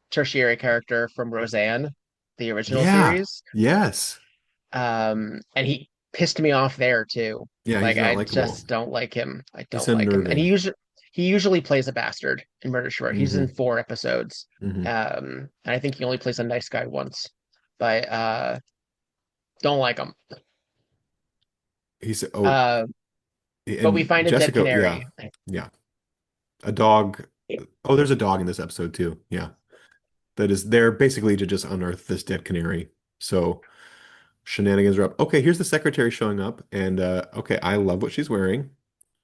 S1: tertiary character from Roseanne, the original
S2: Yeah.
S1: series.
S2: Yes.
S1: And he pissed me off there too.
S2: Yeah,
S1: Like
S2: he's not
S1: I
S2: likable.
S1: just don't like him. I
S2: He's
S1: don't like him. And
S2: unnerving.
S1: he usually plays a bastard in Murder She Wrote. He's in
S2: Hmm.
S1: 4 episodes.
S2: Hmm.
S1: And I think he only plays a nice guy once. But don't like him.
S2: He's oh,
S1: Uh but we
S2: and
S1: find a dead
S2: Jessica, yeah.
S1: canary.
S2: Yeah. A dog. Oh, there's a dog in this episode too. Yeah. That is there basically to just unearth this dead canary. So shenanigans are up. Okay, here's the secretary showing up, and okay, I love what she's wearing.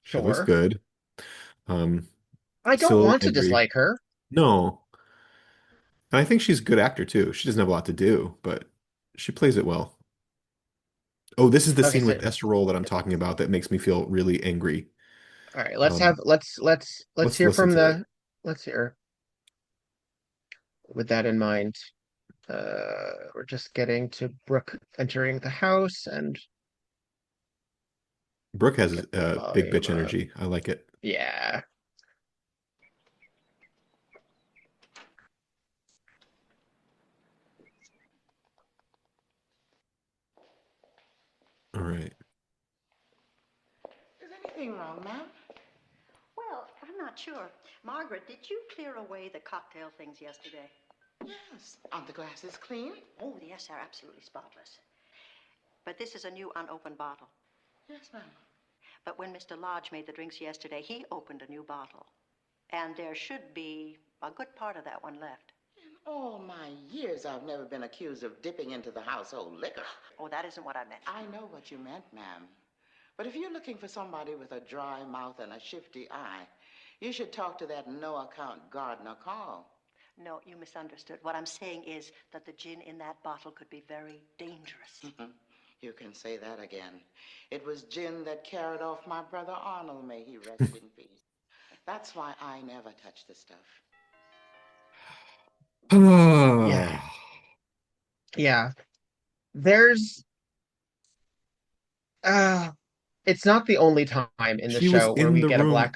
S2: She looks
S1: Sure.
S2: good. Um,
S1: I don't
S2: Still a little
S1: want to
S2: angry.
S1: dislike her.
S2: No, and I think she's a good actor too. She doesn't have a lot to do, but she plays it well. Oh, this is the
S1: Okay,
S2: scene
S1: so
S2: with Esther Rolle that I'm talking about that makes me feel really angry.
S1: all right,
S2: Um,
S1: let's
S2: let's
S1: hear
S2: listen
S1: from
S2: to it.
S1: the let's hear with that in mind. We're just getting to Brooke entering the house and
S2: Brooke has
S1: get the
S2: big
S1: volume
S2: bitch
S1: up.
S2: energy. I like it.
S1: Yeah.
S2: All right.
S4: Is anything wrong, ma'am?
S3: Well, I'm not sure. Margaret, did you clear away the cocktail things yesterday?
S4: Yes. Aren't the glasses clean?
S3: Oh, yes, they're absolutely spotless. But this is a new unopened bottle.
S4: Yes, ma'am.
S3: But when Mr. Lodge made the drinks yesterday, he opened a new bottle. And there should be a good part of that one left.
S4: In all my years, I've never been accused of dipping into the household liquor.
S3: Oh, that isn't what I meant.
S4: I know what you meant, ma'am. But if you're looking for somebody with a dry mouth and a shifty eye, you should talk to that no-account gardener, Carl.
S3: No, you misunderstood. What I'm saying is that the gin in that bottle could be very dangerous.
S4: You can say that again. It was gin that carried off my brother Arnold, may he rest in peace. That's why I never touch the stuff.
S1: Yeah. Yeah. There's uh it's not the only time in the
S2: She was
S1: show
S2: in the room.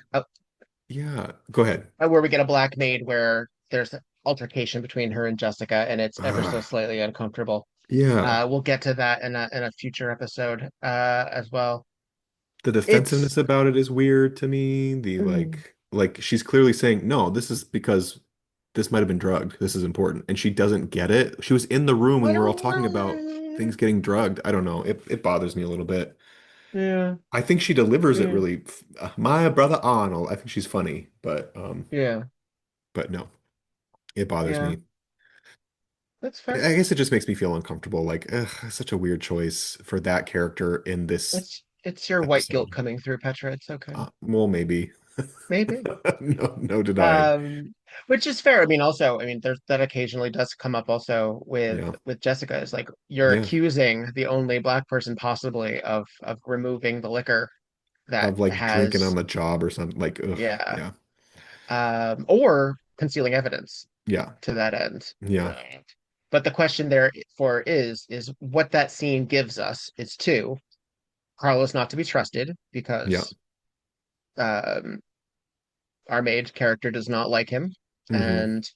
S2: Yeah. Go ahead.
S1: where we get a black maid where there's altercation between her and Jessica and it's ever so
S2: Ah,
S1: slightly uncomfortable.
S2: yeah.
S1: We'll get to that in a future episode as well.
S2: The
S1: It's
S2: defensiveness about it is weird to me. The
S1: mm,
S2: like she's clearly saying, no, this is because this might have been drugged. This is important. And she doesn't get it. She was in the room when we were all talking about things getting drugged. I don't know. It bothers me a little bit.
S1: yeah,
S2: I think she delivers it
S1: yeah,
S2: really. My brother Arnold. I think she's funny,
S1: yeah,
S2: but no, it bothers
S1: yeah.
S2: me.
S1: That's
S2: I
S1: fair.
S2: guess it just makes me feel uncomfortable. Like, ugh, such a weird choice for that character in this
S1: It's your white guilt
S2: episode.
S1: coming through, Petra. It's okay.
S2: Well, maybe.
S1: Maybe.
S2: No, no deny.
S1: Um, which is fair. I mean, also, I mean, there's that occasionally does come up also
S2: Yeah,
S1: with Jessica. It's like you're
S2: yeah.
S1: accusing the only black person possibly of removing the liquor that
S2: Of like drinking on
S1: has,
S2: the job or something. Like, ugh,
S1: yeah,
S2: yeah,
S1: or concealing evidence
S2: yeah,
S1: to that end.
S2: yeah,
S1: Right. But the question there for is what that scene gives us is two, Carlos not to be trusted
S2: yeah.
S1: because um our maid character does not like him,
S2: Hmm.
S1: and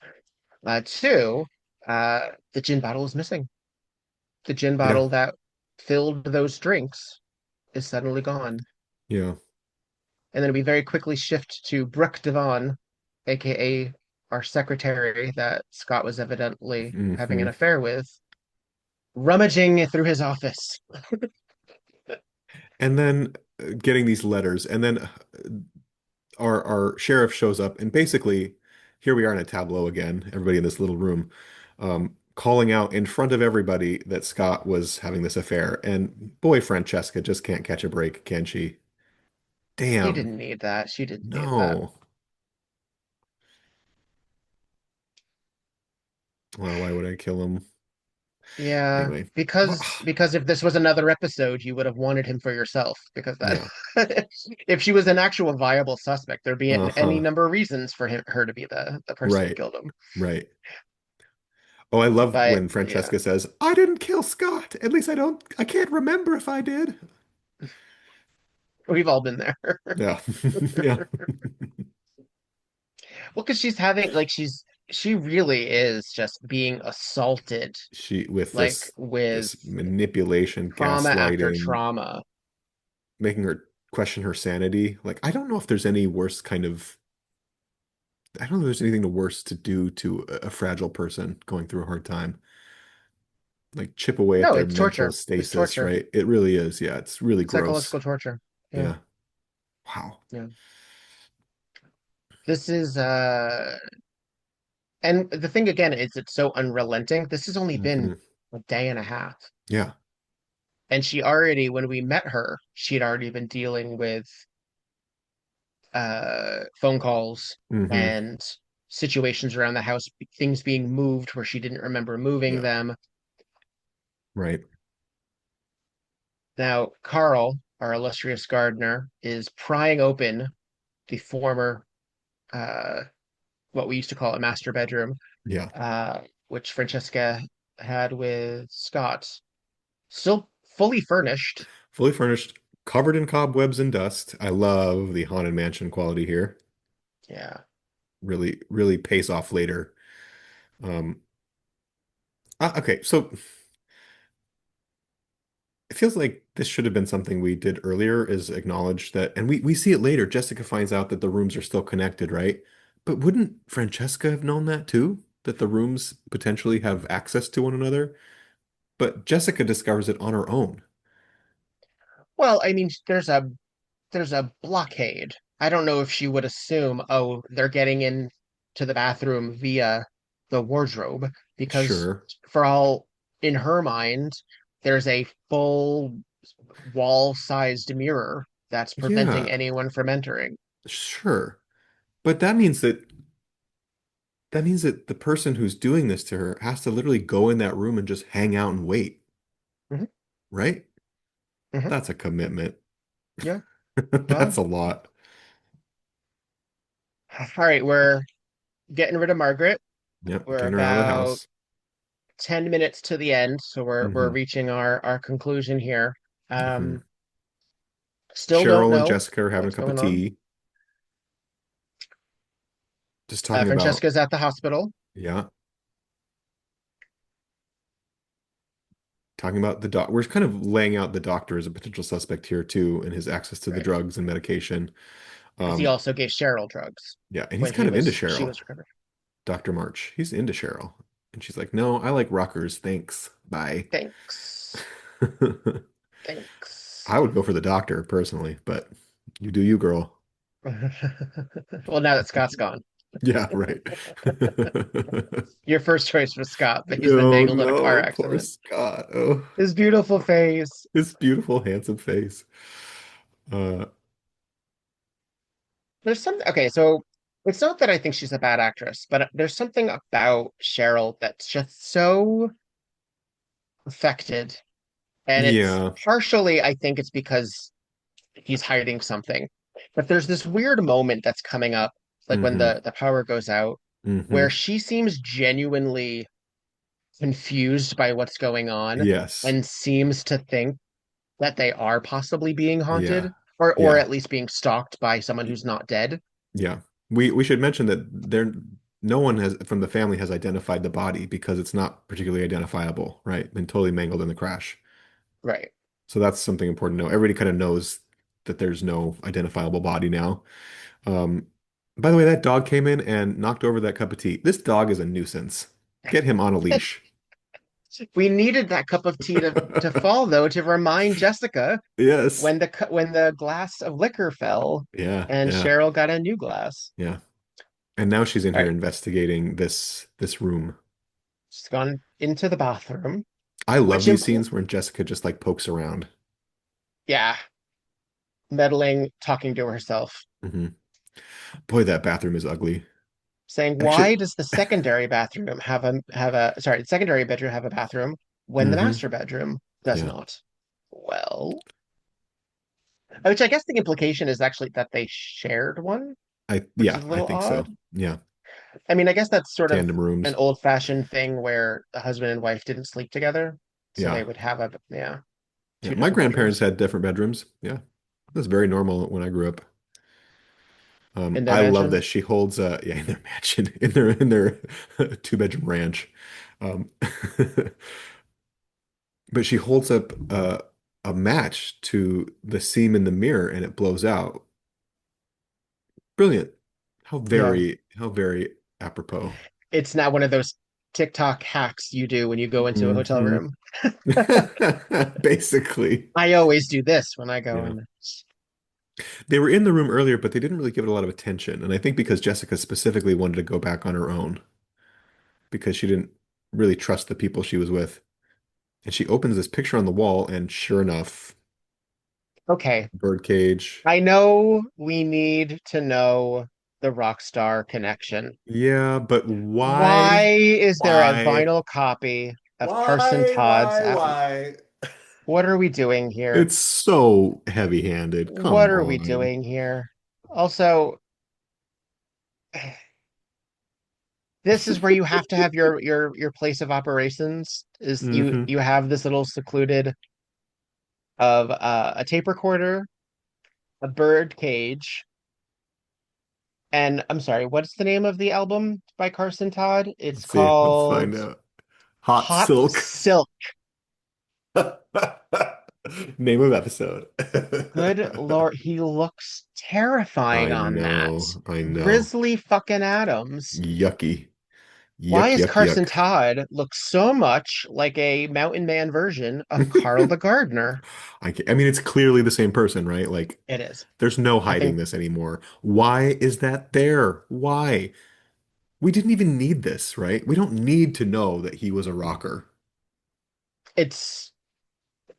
S1: two, the gin bottle is missing. The gin
S2: Yeah,
S1: bottle that filled those drinks is suddenly gone.
S2: yeah.
S1: And then we very quickly shift to Brooke Devon, aka our secretary that Scott was evidently having an
S2: Hmm.
S1: affair with, rummaging through his office.
S2: And then getting these letters, and then our sheriff shows up, and basically, here we are in a tableau again, everybody in this little room, calling out in front of everybody that Scott was having this affair. And boy, Francesca just can't catch a break, can she?
S1: She
S2: Damn.
S1: didn't need that. She didn't need that.
S2: No. Well, why would I kill him?
S1: Yeah,
S2: Anyway, well,
S1: because if this was another episode, you would have wanted him for yourself. Because that,
S2: yeah,
S1: if she was an actual viable suspect, there'd be any
S2: uh-huh,
S1: number of reasons for her to be the person who
S2: right,
S1: killed him.
S2: right. Oh, I love
S1: But
S2: when
S1: yeah,
S2: Francesca says, "I didn't kill Scott. At least I can't remember if I did."
S1: we've all been there.
S2: Yeah, yeah.
S1: Well, because she's having like she really is just being assaulted
S2: She with
S1: like with
S2: this manipulation,
S1: trauma after
S2: gaslighting,
S1: trauma.
S2: making her question her sanity. Like, I don't know if there's any worse kind of I don't know if there's anything worse to do to a fragile person going through a hard time. Like chip away at
S1: No,
S2: their
S1: it's
S2: mental
S1: torture. It's
S2: stasis,
S1: torture.
S2: right? It really is. Yeah, it's really gross.
S1: Psychological torture. Yeah.
S2: Yeah. Wow.
S1: Yeah. This is and the thing again is it's so unrelenting. This has only been
S2: Hmm.
S1: a day and a half.
S2: Yeah.
S1: And she already, when we met her, she'd already been dealing with phone calls
S2: Hmm.
S1: and situations around the house, things being moved where she didn't remember moving
S2: Yeah.
S1: them.
S2: Right.
S1: Now, Carl, our illustrious gardener, is prying open the former uh what we used to call a master bedroom,
S2: Yeah.
S1: uh, which Francesca had with Scott. Still fully furnished.
S2: Fully furnished, covered in cobwebs and dust. I love the haunted mansion quality here.
S1: Yeah.
S2: Really, really pays off later. Um, okay, so it feels like this should have been something we did earlier, is acknowledge that, and we see it later. Jessica finds out that the rooms are still connected, right? But wouldn't Francesca have known that too? That the rooms potentially have access to one another? But Jessica discovers it on her own.
S1: Well, I mean, there's a blockade. I don't know if she would assume, oh, they're getting in to the bathroom via the wardrobe, because
S2: Sure.
S1: for all in her mind, there's a full wall-sized mirror that's preventing
S2: Yeah,
S1: anyone from entering.
S2: sure. But that means that the person who's doing this to her has to literally go in that room and just hang out and wait,
S1: Hmm.
S2: right?
S1: Hmm.
S2: That's a commitment.
S1: Yeah.
S2: That's
S1: Well,
S2: a lot.
S1: all right, we're getting rid of Margaret.
S2: Yep,
S1: We're
S2: getting her out of the
S1: about
S2: house.
S1: 10 minutes to the end, so we're
S2: Hmm.
S1: reaching our conclusion here.
S2: Hmm.
S1: Um, Still don't
S2: Cheryl and
S1: know
S2: Jessica are having a
S1: what's
S2: cup of
S1: going on.
S2: tea, just talking about,
S1: Francesca's at the hospital.
S2: yeah, talking about the doc. We're kind of laying out the doctor as a potential suspect here too, and his access to the
S1: Right.
S2: drugs and medication.
S1: Because he
S2: Um,
S1: also gave Cheryl drugs
S2: yeah, and he's
S1: when
S2: kind of into
S1: she
S2: Cheryl,
S1: was recovering.
S2: Dr. March. He's into Cheryl. And she's like, no, I like rockers. Thanks. Bye.
S1: Thanks. Thanks.
S2: I would go for the doctor personally, but you do you, girl.
S1: Well, now that Scott's gone.
S2: Yeah, right.
S1: Your first choice was Scott, but he's been
S2: Oh
S1: mangled in a car
S2: no, poor
S1: accident.
S2: Scott. Oh,
S1: His beautiful face.
S2: his beautiful, handsome face. Uh,
S1: There's something, okay, so it's not that I think she's a bad actress, but there's something about Cheryl that's just so affected. And it's
S2: yeah.
S1: partially, I think it's because he's hiding something. But there's this weird moment that's coming up, like when
S2: Hmm.
S1: the power goes out, where
S2: Hmm.
S1: she seems genuinely confused by what's going on
S2: Yes.
S1: and seems to think that they are possibly being
S2: Yeah.
S1: haunted, or
S2: Yeah.
S1: at least being stalked by someone who's not dead.
S2: Yeah. We should mention that there no one has from the family has identified the body because it's not particularly identifiable, right? Been totally mangled in the crash.
S1: Right.
S2: So that's something important to know. Everybody kind of knows that there's no identifiable body now. Um, by the way, that dog came in and knocked over that cup of tea. This dog is a nuisance. Get him on a leash.
S1: We needed that cup of tea to fall though to remind Jessica
S2: Yes.
S1: when the glass of liquor fell
S2: Yeah,
S1: and
S2: yeah,
S1: Cheryl got a new glass.
S2: yeah. And now she's in
S1: All
S2: here
S1: right,
S2: investigating this room.
S1: she's gone into the bathroom,
S2: I love
S1: which
S2: these
S1: impl
S2: scenes where Jessica just like pokes around.
S1: yeah, meddling, talking to herself,
S2: Hmm. Boy, that bathroom is ugly.
S1: saying,
S2: Actually,
S1: "Why does the secondary bathroom have a sorry, the secondary bedroom have a bathroom, when the
S2: Hmm.
S1: master bedroom does
S2: Yeah.
S1: not. Well, which I guess the implication is actually that they shared one, which is a
S2: I
S1: little
S2: think so.
S1: odd.
S2: Yeah.
S1: I mean, I guess that's sort of
S2: Tandem
S1: an
S2: rooms.
S1: old-fashioned thing where the husband and wife didn't sleep together, so they
S2: Yeah.
S1: would have
S2: Yeah.
S1: two
S2: My
S1: different
S2: grandparents
S1: bedrooms
S2: had different bedrooms. Yeah. That's very normal when I grew up.
S1: in their
S2: I love
S1: mansion.
S2: this. She holds yeah, in their mansion, in their two-bedroom ranch. Um, but she holds up a match to the seam in the mirror and it blows out. Brilliant.
S1: Yeah,
S2: How very apropos.
S1: it's now one of those TikTok hacks you do when you go into a hotel
S2: Hmm.
S1: room.
S2: Basically.
S1: I always do this when I go
S2: Yeah.
S1: in.
S2: They were in the room earlier, but they didn't really give it a lot of attention. And I think because Jessica specifically wanted to go back on her own because she didn't really trust the people she was with. And she opens this picture on the wall, and sure enough,
S1: Okay,
S2: birdcage.
S1: I know we need to know the rock star connection.
S2: Yeah, but
S1: Why
S2: why?
S1: is there a
S2: Why?
S1: vinyl copy of Carson Todd's
S2: Why?
S1: What are we doing here?
S2: It's so heavy-handed.
S1: What
S2: Come
S1: are we
S2: on.
S1: doing here? Also, this is where you have to have your place of operations is
S2: Hmm.
S1: you have this little secluded of a tape recorder, a bird cage, and I'm sorry, what's the name of the album by Carson Todd? It's
S2: Let's see. Let's find
S1: called
S2: out. Hot
S1: Hot
S2: Silk.
S1: Silk.
S2: Name of episode.
S1: Good Lord, he looks terrifying
S2: I
S1: on that.
S2: know. I know.
S1: Grizzly fucking Adams.
S2: Yucky.
S1: Why
S2: Yuck,
S1: is
S2: yuck,
S1: Carson
S2: yuck.
S1: Todd look so much like a mountain man version of Carl the Gardener?
S2: I mean, it's clearly the same person, right? Like,
S1: It is.
S2: there's no
S1: I
S2: hiding
S1: think
S2: this anymore. Why is that there? Why? We didn't even need this, right? We don't need to know that he was a rocker.
S1: it's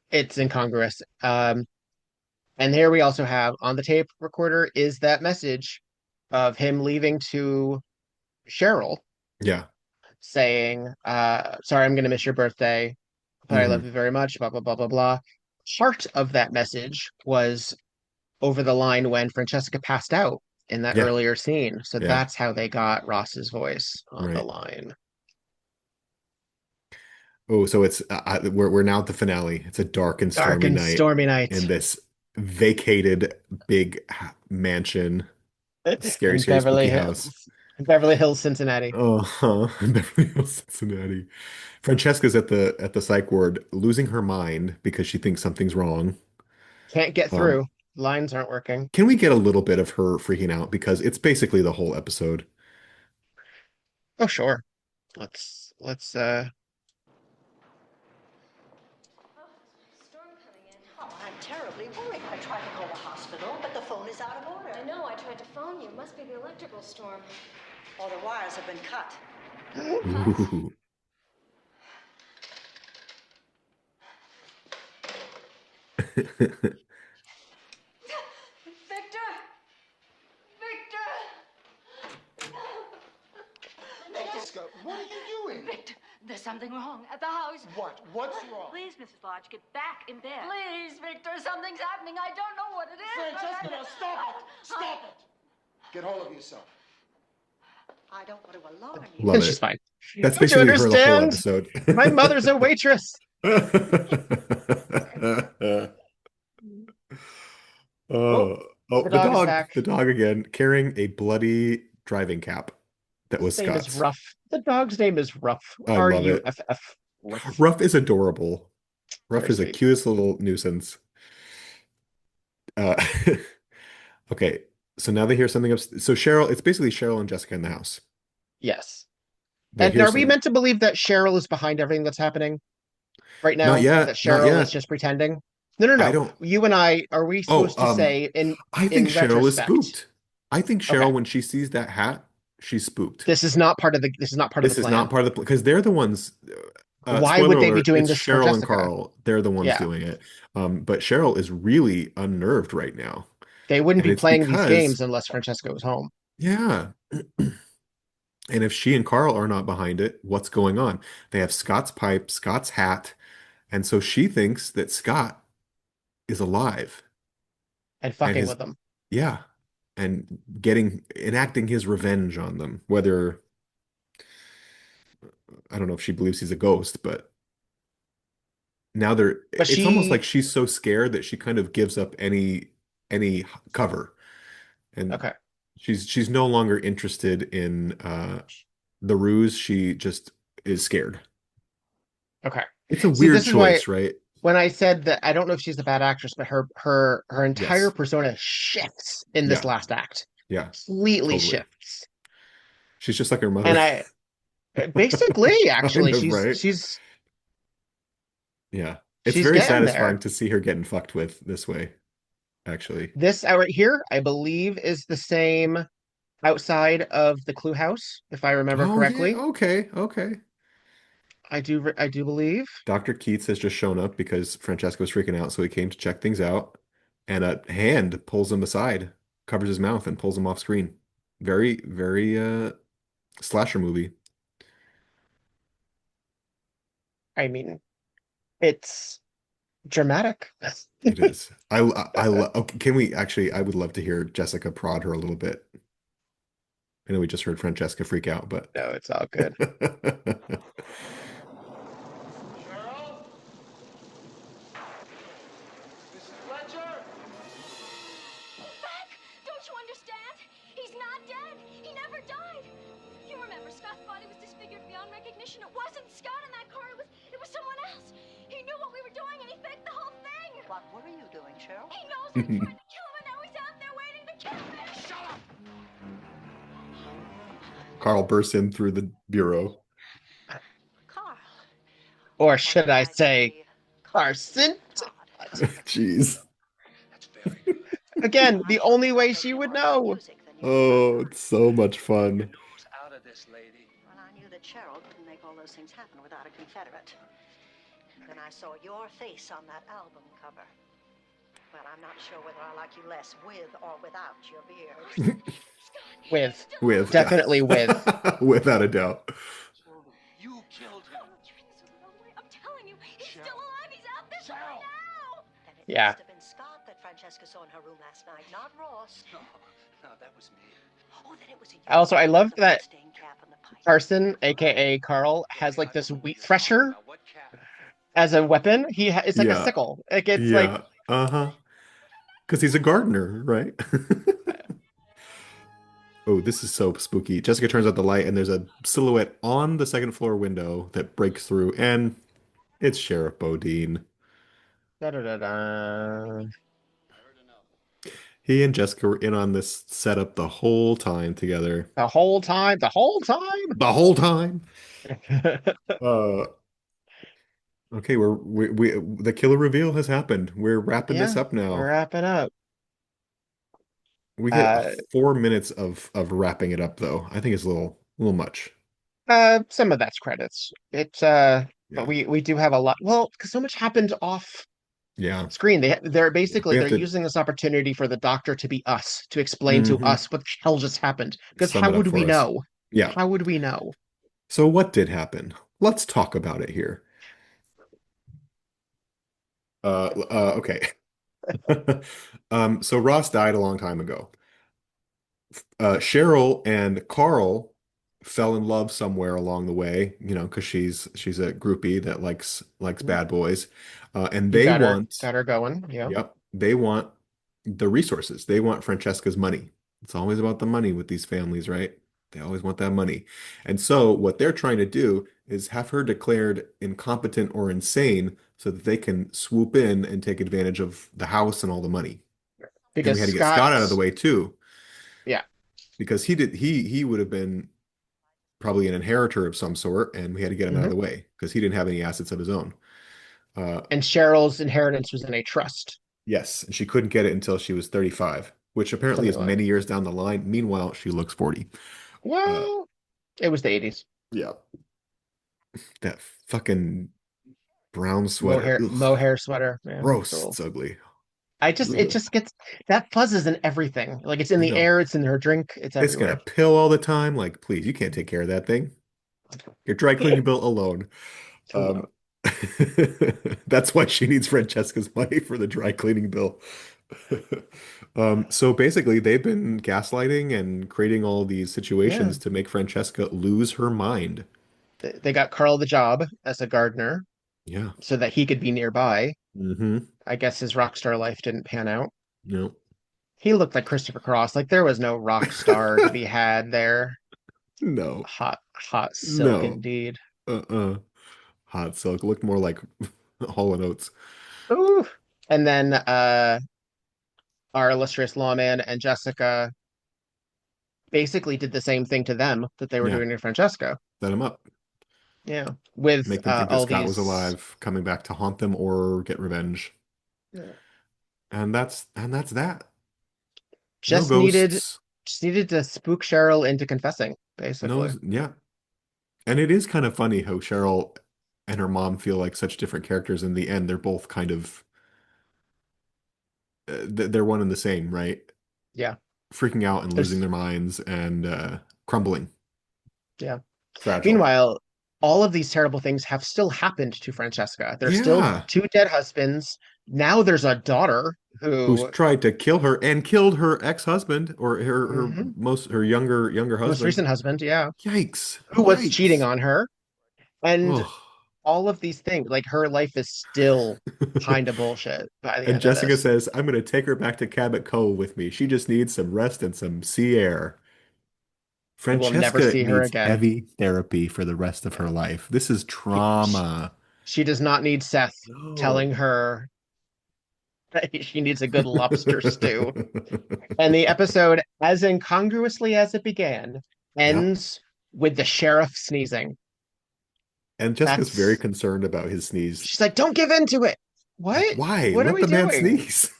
S1: it's incongruous. And here we also have on the tape recorder is that message of him leaving to Cheryl
S2: Yeah.
S1: saying, sorry, I'm gonna miss your birthday, but I love
S2: Hmm.
S1: you very much, blah blah blah blah blah. Part of that message was over the line when Francesca passed out in that
S2: Yeah.
S1: earlier scene. So
S2: Yeah.
S1: that's how they got Ross's voice on the
S2: Right.
S1: line.
S2: Oh, so it's we're now at the finale. It's a dark and
S1: Dark
S2: stormy
S1: and
S2: night
S1: stormy night
S2: in this vacated big mansion, scary,
S1: in
S2: scary, spooky house.
S1: Beverly Hills, Cincinnati.
S2: Uh-huh. Beverly Hills, Cincinnati. Francesca's at the psych ward, losing her mind because she thinks something's wrong.
S1: Can't get
S2: Um,
S1: through. Lines aren't working.
S2: can we get a little bit of her freaking out because it's basically the whole episode.
S1: Oh, sure. Let's
S3: Storm coming in. Oh, I'm terribly worried. I tried to call the hospital, but the phone is out of order.
S5: I know, I tried to phone you. Must be the electrical storm.
S3: All the wires have been cut.
S5: Cut?
S2: Ooh.
S5: Victor! Victor!
S6: Jessica, what are you doing?
S5: Victor, there's something wrong at the house.
S6: What? What's wrong?
S3: Please, Mrs. Lodge, get back in bed.
S5: Please, Victor, something's happening. I don't know what it is.
S6: Francesca, now stop it! Stop it! Get hold of yourself.
S3: I don't want to alarm you.
S2: Love
S1: she's
S2: it.
S1: fine.
S2: That's
S1: Don't you
S2: basically her the whole
S1: understand?
S2: episode.
S1: My mother's a waitress. Oh,
S2: Oh, oh,
S1: the dog is back.
S2: the dog again, carrying a bloody driving cap that was
S1: His name is
S2: Scott's.
S1: Ruff. The dog's name is Ruff.
S2: I love it.
S1: Ruff. Ruff.
S2: Ruff is adorable. Ruff
S1: Very
S2: is the
S1: sweet.
S2: cutest little nuisance. Uh, okay, so now they hear something up. So Cheryl, it's basically Cheryl and Jessica in the house.
S1: Yes.
S2: They
S1: And
S2: hear
S1: are we
S2: some.
S1: meant to believe that Cheryl is behind everything that's happening right
S2: Not
S1: now? That
S2: yet, not
S1: Cheryl is
S2: yet.
S1: just pretending? No, no,
S2: I
S1: no.
S2: don't.
S1: You and I, are we
S2: Oh,
S1: supposed to say
S2: I think
S1: in
S2: Cheryl is
S1: retrospect?
S2: spooked. I think
S1: Okay.
S2: Cheryl, when she sees that hat, she's spooked.
S1: This is not part of the
S2: This is not
S1: plan.
S2: part of the because they're the ones.
S1: Why
S2: Spoiler
S1: would they be
S2: alert,
S1: doing
S2: it's
S1: this to
S2: Cheryl and
S1: Francesca?
S2: Carl. They're the ones
S1: Yeah.
S2: doing it. But Cheryl is really unnerved right now.
S1: They wouldn't
S2: And
S1: be
S2: it's
S1: playing these
S2: because,
S1: games unless Francesca was home.
S2: yeah. And if she and Carl are not behind it, what's going on? They have Scott's pipe, Scott's hat, And so she thinks that Scott is alive
S1: And
S2: and
S1: fucking
S2: his,
S1: with them.
S2: yeah, and enacting his revenge on them. Whether, I don't know if she believes he's a ghost, but now
S1: But
S2: it's almost like
S1: she,
S2: she's so scared that she kind of gives up any cover. And
S1: okay,
S2: she's no longer interested in the ruse. She just is scared.
S1: okay.
S2: It's a
S1: See,
S2: weird
S1: this is why
S2: choice, right?
S1: when I said that I don't know if she's a bad actress, but her entire
S2: Yes.
S1: persona shifts in this
S2: Yeah.
S1: last act.
S2: Yeah.
S1: Completely
S2: Totally.
S1: shifts.
S2: She's just like her
S1: And
S2: mother.
S1: I basically
S2: Kind
S1: actually
S2: of,
S1: she's
S2: right?
S1: she's
S2: Yeah. It's
S1: she's
S2: very
S1: getting
S2: satisfying
S1: there.
S2: to see her getting fucked with this way, actually.
S1: This right here, I believe, is the same outside of the Clue House, if I remember
S2: Oh yeah,
S1: correctly.
S2: okay, okay.
S1: I do believe.
S2: Dr. Keats has just shown up because Francesca was freaking out, so he came to check things out, and a hand pulls him aside, covers his mouth, and pulls him off screen. Very, very slasher movie.
S1: I mean, it's dramatic.
S2: It is. Okay, can we actually? I would love to hear Jessica prod her a little bit. I know we just heard Francesca freak out, but
S1: No, it's all good.
S6: Cheryl? Mrs. Fletcher?
S5: Beck, don't you understand? He's not dead. He never died. You remember Scott's body was disfigured beyond recognition. It wasn't Scott in that car. It was someone else. He knew what we were doing and he faked the whole thing.
S3: What were you doing, Cheryl?
S5: He knows I tried to kill him and now he's out there waiting to kill me.
S6: Shut up!
S2: Carl bursts in through the bureau.
S3: Carl.
S1: Or
S3: What
S1: should
S3: did
S1: I
S3: say?
S1: say Carson?
S3: Todd.
S2: Jeez.
S6: That's very good.
S1: Again,
S3: I'm
S1: the
S3: sure
S1: only
S3: you'll
S1: way
S3: play
S1: she
S3: me
S1: would
S3: more about
S1: know.
S3: music than you
S2: Oh,
S3: remember.
S2: it's so much fun.
S6: Nose out of this, lady.
S3: Well, I knew that Cheryl couldn't make all those things happen without a Confederate. Then I saw your face on that album cover. Well, I'm not sure whether I like you less with or without your beard.
S1: With.
S2: With, yeah.
S1: Definitely with.
S2: Without a doubt.
S6: You killed him.
S5: I'm telling you, he's still alive. He's out there
S6: Cheryl.
S5: now.
S3: Then it
S1: Yeah.
S3: must have been Scott that Francesca saw in her room last night, not Ross.
S6: No, no, that was me.
S3: Oh, then it was a
S1: Also, I love
S3: the
S1: that
S3: stain cap and the pipe.
S1: Carson, aka Carl, has like this wheat thresher
S6: Now, what cap?
S1: as a weapon. It's like a
S2: Yeah.
S1: sickle. Like it's like
S2: Yeah. Uh-huh. Because he's a gardener, right? Oh, this is so spooky. Jessica turns out the light, and there's a silhouette on the second floor window that breaks through, and it's Sheriff Bodine.
S1: da da da da.
S2: He and Jessica were in on this setup the whole time together.
S1: The whole time, the whole time.
S2: The whole time. Uh, okay, the killer reveal has happened. We're wrapping this
S1: Yeah,
S2: up now.
S1: we're wrapping up.
S2: We get
S1: Uh,
S2: 4 minutes of wrapping it up, though. I think it's a little much.
S1: some of that's credits.
S2: Yeah.
S1: But we do have a lot. Well, because so much happened off
S2: Yeah.
S1: screen. They're
S2: Yeah.
S1: basically
S2: We
S1: they're
S2: have to
S1: using this opportunity for the doctor to be us, to explain to
S2: mhm,
S1: us what the hell just happened. Because
S2: sum
S1: how
S2: it up
S1: would we
S2: for us.
S1: know?
S2: Yeah.
S1: How would we know?
S2: So what did happen? Let's talk about it here. Okay. So Ross died a long time ago. Cheryl and Carl fell in love somewhere along the way, because she's a groupie that likes bad boys. And
S1: You
S2: they
S1: got her
S2: want,
S1: got her going. Yeah.
S2: yep, they want the resources. They want Francesca's money. It's always about the money with these families, right? They always want that money. And so what they're trying to do is have her declared incompetent or insane so that they can swoop in and take advantage of the house and all the money. And we
S1: Because
S2: had to get Scott out of the way too,
S1: yeah.
S2: because he would have been probably an inheritor of some sort, and we had to get him out of
S1: Mhm.
S2: the way because he didn't have any assets of his own.
S1: And Cheryl's inheritance was in a trust,
S2: Yes, and she couldn't get it until she was 35, which apparently
S1: something
S2: is
S1: like.
S2: many years down the line. Meanwhile, she looks 40. Uh,
S1: Well, it was the 80s.
S2: yeah, that fucking brown sweater. Ugh,
S1: Mohair sweater. Yeah,
S2: gross.
S1: cool.
S2: It's ugly.
S1: It
S2: Ugh,
S1: just gets that fuzz is in everything. Like it's in
S2: I
S1: the
S2: know.
S1: air, it's in her drink, it's
S2: It's gonna
S1: everywhere.
S2: pill all the time. Like, please, you can't take care of that thing. Your dry cleaning bill alone. Um,
S1: Alone.
S2: That's why she needs Francesca's money for the dry cleaning bill. So basically, they've been gaslighting and creating all these
S1: Yeah.
S2: situations to make Francesca lose her mind.
S1: They got Carl the job as a gardener
S2: Yeah.
S1: so that he could be nearby.
S2: Mm-hmm.
S1: I guess his rock star life didn't pan out.
S2: No.
S1: He looked like Christopher Cross. Like there was no rock star to be had there.
S2: No.
S1: Hot silk
S2: No.
S1: indeed.
S2: Uh-uh. Hot Silk looked more like Hall and Oates.
S1: Ooh. And then our illustrious lawman and Jessica basically did the same thing to them that they were
S2: Yeah.
S1: doing to Francesca.
S2: Set him up.
S1: Yeah. With
S2: Make them think that
S1: all
S2: Scott was
S1: these
S2: alive, coming back to haunt them or get revenge. And that's that. No
S1: just needed
S2: ghosts.
S1: just needed to spook Cheryl into confessing,
S2: No,
S1: basically.
S2: yeah. And it is kind of funny how Cheryl and her mom feel like such different characters. In the end, they're both kind of they're one and the same, right?
S1: Yeah.
S2: Freaking out and losing
S1: There's
S2: their minds and crumbling,
S1: yeah.
S2: fragile.
S1: Meanwhile, all of these terrible things have still happened to Francesca. There's still
S2: Yeah,
S1: two dead husbands. Now there's a daughter
S2: who's
S1: who
S2: tried to kill her and killed her ex-husband or her
S1: mhm,
S2: her younger
S1: most
S2: husband.
S1: recent husband, yeah,
S2: Yikes.
S1: who was cheating
S2: Yikes.
S1: on her. And
S2: Oh.
S1: all of these things, like her life is still kind of bullshit by the
S2: And
S1: end of
S2: Jessica
S1: this.
S2: says, I'm going to take her back to Cabot Cove with me. She just needs some rest and some sea air.
S1: We will never
S2: Francesca
S1: see her
S2: needs
S1: again.
S2: heavy therapy for the rest of her
S1: Yeah.
S2: life. This is
S1: He, she,
S2: trauma.
S1: she does not need Seth telling
S2: No.
S1: her that she needs a good lobster stew. And the episode, as incongruously as it began,
S2: Yep.
S1: ends with the sheriff sneezing.
S2: And Jessica's very
S1: That's
S2: concerned about his sneeze.
S1: she's like, don't give in to it.
S2: Like,
S1: What?
S2: why?
S1: What are
S2: Let
S1: we
S2: the man
S1: doing?
S2: sneeze.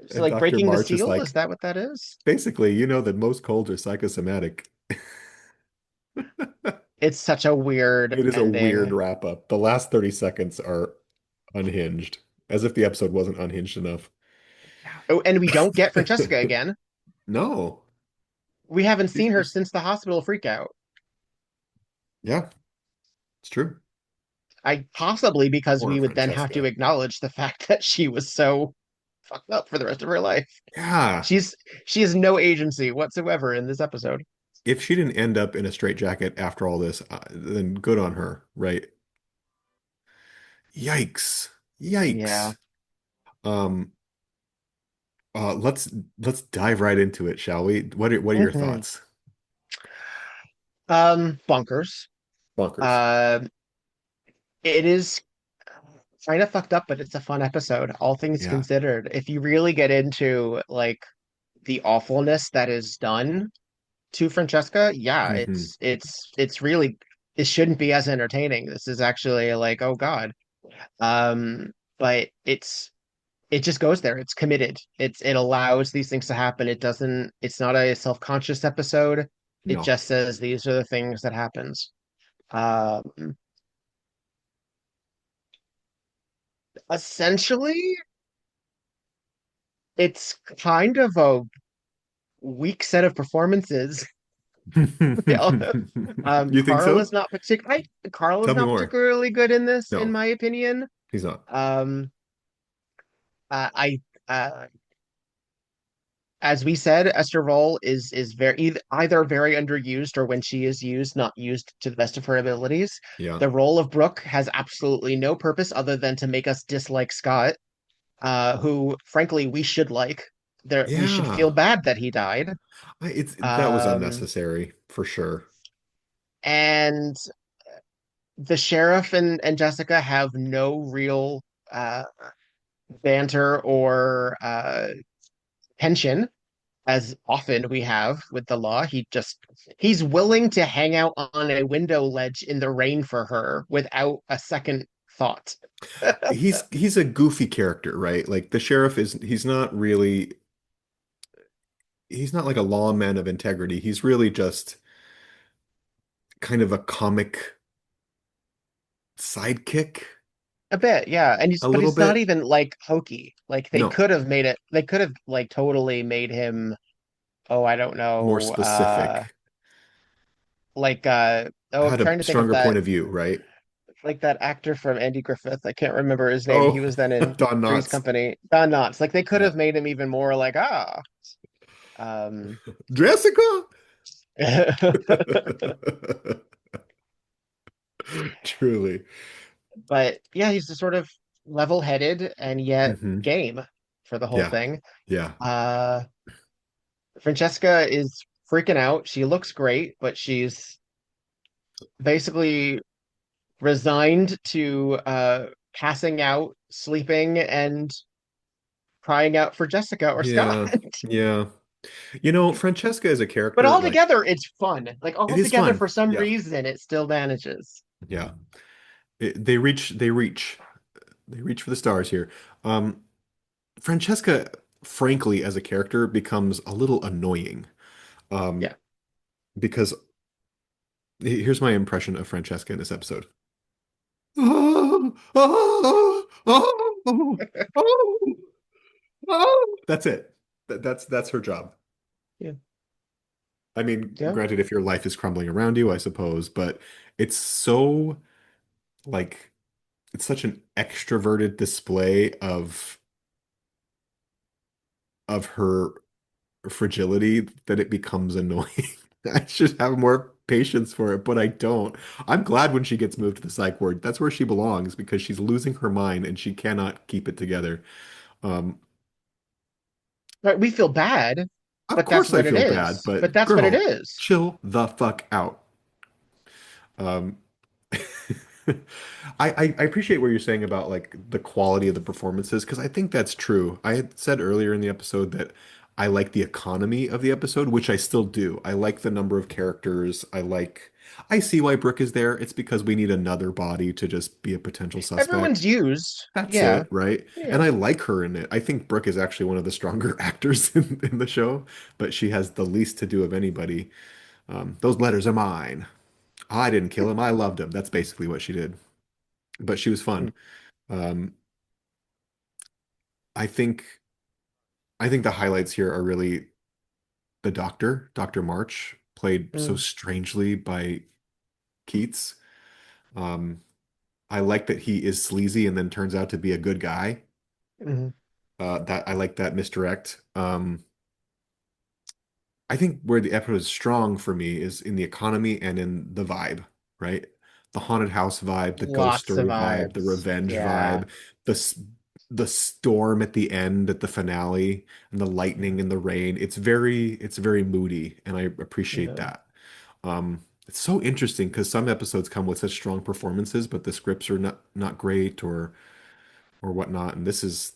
S1: It's
S2: And
S1: like
S2: Dr.
S1: breaking the
S2: March is
S1: seal. Is
S2: like,
S1: that what that is?
S2: basically, you know that most colds are psychosomatic.
S1: It's such a weird
S2: It is a weird
S1: ending.
S2: wrap up. The last 30 seconds are unhinged, as if the episode wasn't unhinged enough.
S1: Oh, and we don't get Francesca again.
S2: No.
S1: We haven't
S2: She's
S1: seen her
S2: just,
S1: since the hospital freakout.
S2: yeah, it's true.
S1: I possibly because
S2: Poor
S1: we would then have to
S2: Francesca.
S1: acknowledge the fact that she was so fucked up for the rest of her life.
S2: Yeah.
S1: She's she has no agency whatsoever in this episode.
S2: If she didn't end up in a straitjacket after all this, then good on her, right? Yikes.
S1: Yeah.
S2: Yikes. Um, let's dive right into it, shall we? What are your
S1: hmm
S2: thoughts?
S1: Bonkers.
S2: Bonkers.
S1: Uh, it is kind of fucked up, but it's a fun episode, all things
S2: Yeah.
S1: considered. If you really get into like the awfulness that is done to Francesca, yeah,
S2: Hmm.
S1: it's really it shouldn't be as entertaining. This is actually like, oh God. But it just goes there. It's committed. It allows these things to happen. It's not a self-conscious episode. It
S2: No.
S1: just says these are the things that happens. Um, Essentially, it's kind of a weak set of performances. Yeah.
S2: You think
S1: Carl
S2: so?
S1: is not Carl is
S2: Tell me
S1: not
S2: more.
S1: particularly good in this, in
S2: No,
S1: my opinion.
S2: he's not.
S1: Um, I as we said, Esther Rolle is very either very underused or when she is used, not used to the best of her abilities.
S2: Yeah.
S1: The role of Brooke has absolutely no purpose other than to make us dislike Scott, who frankly we should like. We should
S2: Yeah.
S1: feel bad that he died.
S2: That was
S1: Um,
S2: unnecessary for sure.
S1: and the sheriff and Jessica have no real uh, banter or tension as often we have with the law. He's willing to hang out on a window ledge in the rain for her without a second thought.
S2: He's a goofy character, right? Like the sheriff is he's not like a lawman of integrity. He's really just kind of a comic sidekick
S1: A bit, yeah.
S2: a
S1: But
S2: little
S1: it's not
S2: bit.
S1: even like hokey. Like
S2: No,
S1: they could have like totally made him, oh, I don't
S2: more
S1: know,
S2: specific.
S1: like I'm
S2: Had a
S1: trying to think of
S2: stronger
S1: that
S2: point of view, right?
S1: like that actor from Andy Griffith. I can't remember his name. He
S2: Oh,
S1: was then in
S2: Don
S1: Three's
S2: Knotts.
S1: Company. Don Knotts. Like they could
S2: Yeah.
S1: have made him even more like um
S2: Jessica? Truly.
S1: but yeah, he's just sort of level-headed and yet
S2: Hmm.
S1: game for the whole
S2: Yeah.
S1: thing.
S2: Yeah.
S1: Uh Francesca is freaking out. She looks great, but she's basically resigned to passing out, sleeping, and crying out for Jessica or Scott.
S2: Yeah. Yeah. Francesca is a
S1: But
S2: character like
S1: altogether, it's fun. Like
S2: it is
S1: altogether,
S2: fun.
S1: for some
S2: Yeah.
S1: reason, it still manages.
S2: Yeah. They reach for the stars here. Um, Francesca, frankly, as a character, becomes a little annoying. Um,
S1: Yeah.
S2: because here's my impression of Francesca in this episode. Oh, oh, oh, oh, oh. That's it. That's her job.
S1: Yeah.
S2: I mean,
S1: Yeah.
S2: granted, if your life is crumbling around you, I suppose, but it's so like it's such an extroverted display of her fragility that it becomes annoying. I should have more patience for it, but I don't. I'm glad when she gets moved to the psych ward. That's where she belongs because she's losing her mind and she cannot keep it together. Um,
S1: Right. We feel bad,
S2: of
S1: but that's
S2: course I
S1: what it
S2: feel bad,
S1: is. But
S2: but
S1: that's what it
S2: girl,
S1: is.
S2: chill the fuck out. Um, I appreciate what you're saying about like the quality of the performances because I think that's true. I had said earlier in the episode that I like the economy of the episode, which I still do. I like the number of characters. I see why Brooke is there. It's because we need another body to just be a potential suspect.
S1: Everyone's used.
S2: That's
S1: Yeah.
S2: it, right? And
S1: Yeah.
S2: I like her in it. I think Brooke is actually one of the stronger actors in the show, but she has the least to do of anybody. Those letters are mine. I didn't kill him. I loved him. That's basically what she did. But she was fun.
S1: Mm,
S2: Um, I think I think the highlights here are really the doctor, Dr. March, played so
S1: mm,
S2: strangely by Keats. Um, I like that he is sleazy and then turns out to be a good guy.
S1: mhm,
S2: That I like that misdirect. I think where the episode is strong for me is in the economy and in the vibe, right? The haunted house vibe, the ghost
S1: Lots of
S2: story vibe, the
S1: vibes.
S2: revenge
S1: Yeah.
S2: vibe, the s- the storm at the end at the finale, and the lightning and the rain. It's very moody, and I appreciate
S1: Yeah.
S2: that. It's so interesting because some episodes come with such strong performances, but the scripts are not great or whatnot. And this is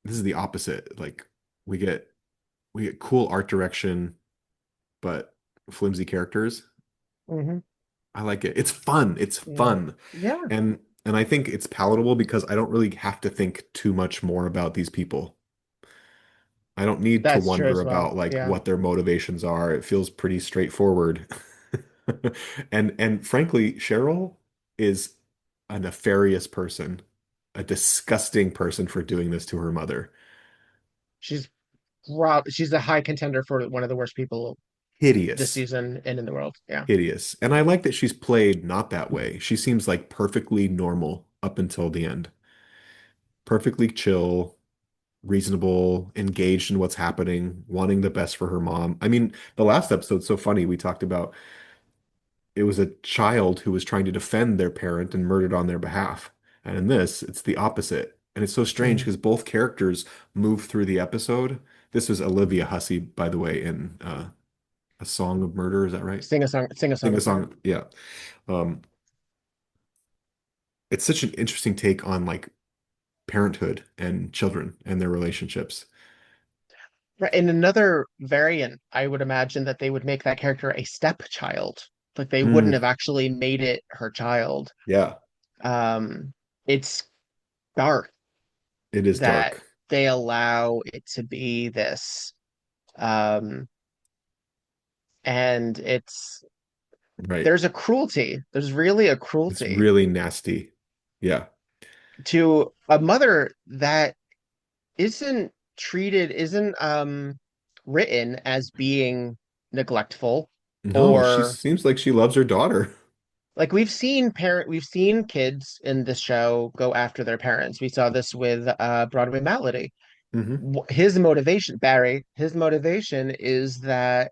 S2: the opposite. Like we get we get cool art direction but flimsy characters.
S1: Hmm.
S2: I like it. It's fun. It's
S1: Yeah.
S2: fun.
S1: Yeah.
S2: And I think it's palatable because I don't really have to think too much more about these people. I don't need to
S1: That's true
S2: wonder
S1: as well.
S2: about like
S1: Yeah.
S2: what their motivations are. It feels pretty straightforward. And frankly, Cheryl is a nefarious person, a disgusting person for doing this to her mother.
S1: She's she's a high contender for one of the worst people this
S2: Hideous.
S1: season and in the world. Yeah.
S2: Hideous. And I like that she's played not that way. She seems like perfectly normal up until the end. Perfectly chill, reasonable, engaged in what's happening, wanting the best for her mom. I mean, the last episode's so funny. We talked about it was a child who was trying to defend their parent and murdered on their behalf. And in this, it's the opposite. And it's so strange
S1: Mhm.
S2: because both characters move through the episode. This was Olivia Hussey, by the way, in A Song of Murder. Is that right?
S1: Sing a
S2: Sing
S1: song
S2: a
S1: of murder.
S2: song. Yeah. Um, it's such an interesting take on like parenthood and children and their relationships.
S1: Right. In another variant, I would imagine that they would make that character a stepchild. Like they wouldn't
S2: Mm,
S1: have actually made it her child.
S2: yeah,
S1: Um, it's dark
S2: it is
S1: that
S2: dark.
S1: they allow it to be this. Um, and
S2: Right.
S1: there's a cruelty. There's really a
S2: It's
S1: cruelty
S2: really nasty. Yeah.
S1: to a mother that isn't written as being neglectful
S2: No, she
S1: or
S2: seems like she loves her daughter.
S1: Like we've seen kids in this show go after their parents. We saw this with Broadway Malady.
S2: Hmm.
S1: His motivation, Barry, his motivation is that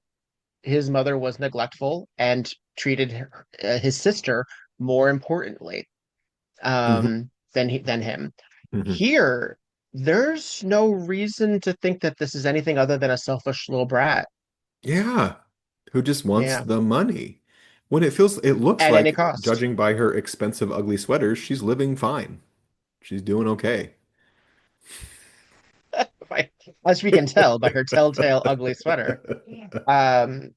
S1: his mother was neglectful and treated his sister more importantly
S2: Hmm.
S1: than him.
S2: Hmm.
S1: Here, there's no reason to think that this is anything other than a selfish little brat.
S2: Yeah. Who just wants
S1: Yeah,
S2: the money. When it looks
S1: at any
S2: like,
S1: cost.
S2: judging by her expensive, ugly sweaters, she's living fine. She's doing okay.
S1: By- As we can tell by her telltale ugly sweater.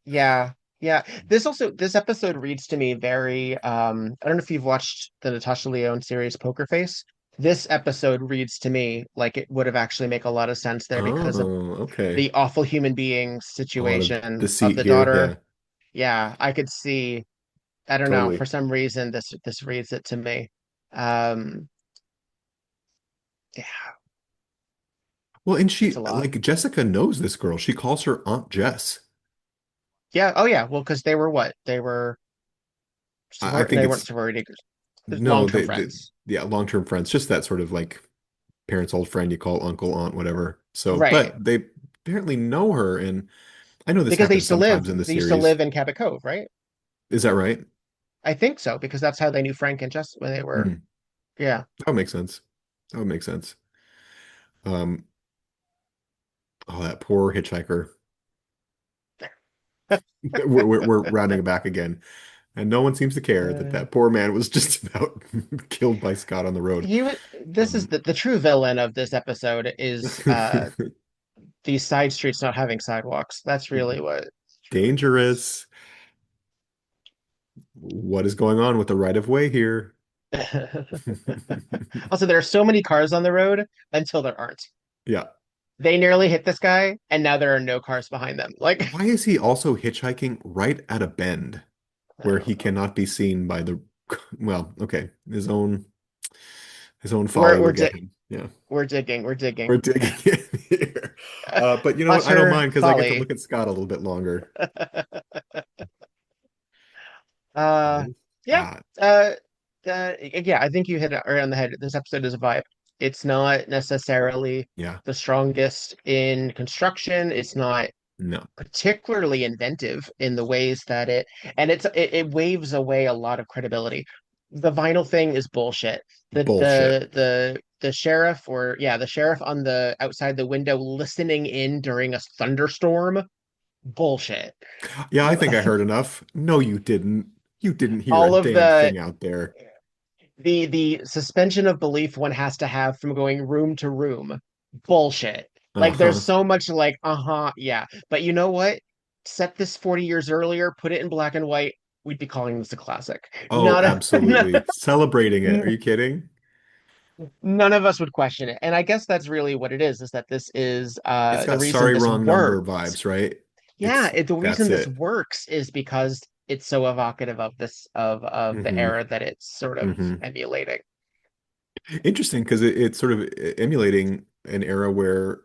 S1: Yeah, yeah. This episode reads to me very I don't know if you've watched the Natasha Lyonne series Poker Face. This episode reads to me like it would have actually make a lot of sense there because of
S2: Oh, okay.
S1: the awful human being
S2: A lot of
S1: situation of
S2: deceit
S1: the
S2: here.
S1: daughter.
S2: Yeah,
S1: Yeah, I could see, I don't know,
S2: totally.
S1: for some reason this reads it to me. Um yeah,
S2: Well, and
S1: it's a
S2: she,
S1: lot.
S2: like, Jessica knows this girl. She calls her Aunt Jess.
S1: Yeah, oh yeah, well, because they were what?
S2: I think
S1: They weren't
S2: it's
S1: sorority,
S2: no,
S1: long-term friends.
S2: yeah, long-term friends, just that sort of like parents' old friend you call uncle, aunt, whatever. So,
S1: Right.
S2: but they apparently know her, and I know this
S1: Because
S2: happens sometimes in the
S1: they used to
S2: series.
S1: live in Cabot Cove, right?
S2: Is that right?
S1: I think so, because that's how they knew Frank and Jess when they were,
S2: Mm,
S1: yeah.
S2: that would make sense. That would make sense. Um, oh, that poor hitchhiker. We're rounding it back again, and no one seems to care that
S1: Uh,
S2: that poor man was just about killed by Scott on the road.
S1: this is
S2: Um,
S1: the true villain of this episode is these side streets not having sidewalks. That's really what
S2: dangerous. What is going on with the right of way here?
S1: Also, there are so many cars on the road until there aren't.
S2: Yeah.
S1: They nearly hit this guy, and now there are no cars behind them. Like,
S2: Why is he also hitchhiking right at a bend
S1: I
S2: where he
S1: don't know.
S2: cannot be seen by the, well, okay, his own folly
S1: We're
S2: will get him. Yeah.
S1: we're
S2: We're
S1: digging.
S2: digging
S1: Yeah.
S2: in here. But you know what? I don't
S1: Utter
S2: mind because I get to
S1: folly.
S2: look at Scott a little bit longer.
S1: Uh,
S2: Oh,
S1: yeah.
S2: God.
S1: Yeah, I think you hit it right on the head. This episode is a vibe. It's not necessarily
S2: Yeah.
S1: the strongest in construction. It's not
S2: No.
S1: particularly inventive in the ways that it waves away a lot of credibility. The vinyl thing is bullshit.
S2: Bullshit.
S1: The sheriff or yeah, the sheriff on the outside the window listening in during a thunderstorm, bullshit.
S2: Yeah, I think I heard enough. No, you didn't. You didn't hear a
S1: All of
S2: damn thing out there.
S1: the suspension of belief one has to have from going room to room. Bullshit. Like there's
S2: Uh-huh.
S1: so much like, uh-huh, yeah. But you know what? Set this 40 years earlier, put it in black and white, we'd be calling this a classic.
S2: Oh,
S1: Not
S2: absolutely. Celebrating it. Are you kidding?
S1: none of us would question it. And I guess that's really what it is that this is
S2: It's
S1: the
S2: got
S1: reason
S2: sorry
S1: this
S2: wrong number
S1: works.
S2: vibes, right?
S1: Yeah, the
S2: That's
S1: reason this
S2: it.
S1: works is because it's so evocative of this of the
S2: Hmm.
S1: era that it's sort of
S2: Hmm.
S1: emulating.
S2: Interesting because it's sort of emulating an era where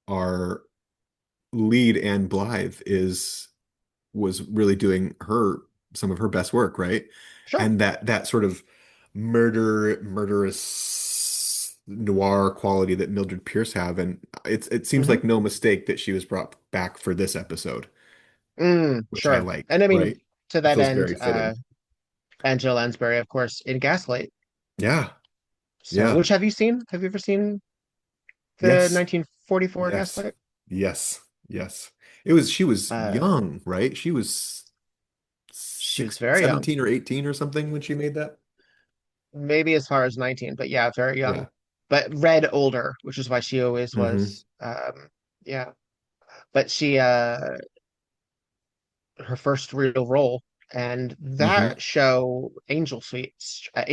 S2: our lead Anne Blythe is was really doing her some of her best work, right?
S1: Sure.
S2: And that sort of murderous noir quality that Mildred Pierce have, and it seems
S1: Hmm.
S2: like no mistake that she was brought back for this episode, which I
S1: Sure.
S2: like,
S1: And I mean,
S2: right?
S1: to
S2: It
S1: that
S2: feels
S1: end,
S2: very fitting.
S1: Angela Lansbury, of course, in Gaslight.
S2: Yeah,
S1: So,
S2: yeah,
S1: which have you seen? Have you ever seen the
S2: yes,
S1: 1944
S2: yes,
S1: Gaslight?
S2: yes, yes. It was she was
S1: Uh,
S2: young, right? She was
S1: she was
S2: six,
S1: very young,
S2: 17 or 18 or something when she made that.
S1: maybe as far as 19, but yeah, very young.
S2: Yeah.
S1: But read older, which is why she always
S2: Hmm.
S1: was. Yeah. But she, her first real role, and
S2: Hmm.
S1: that show, Angel Street, I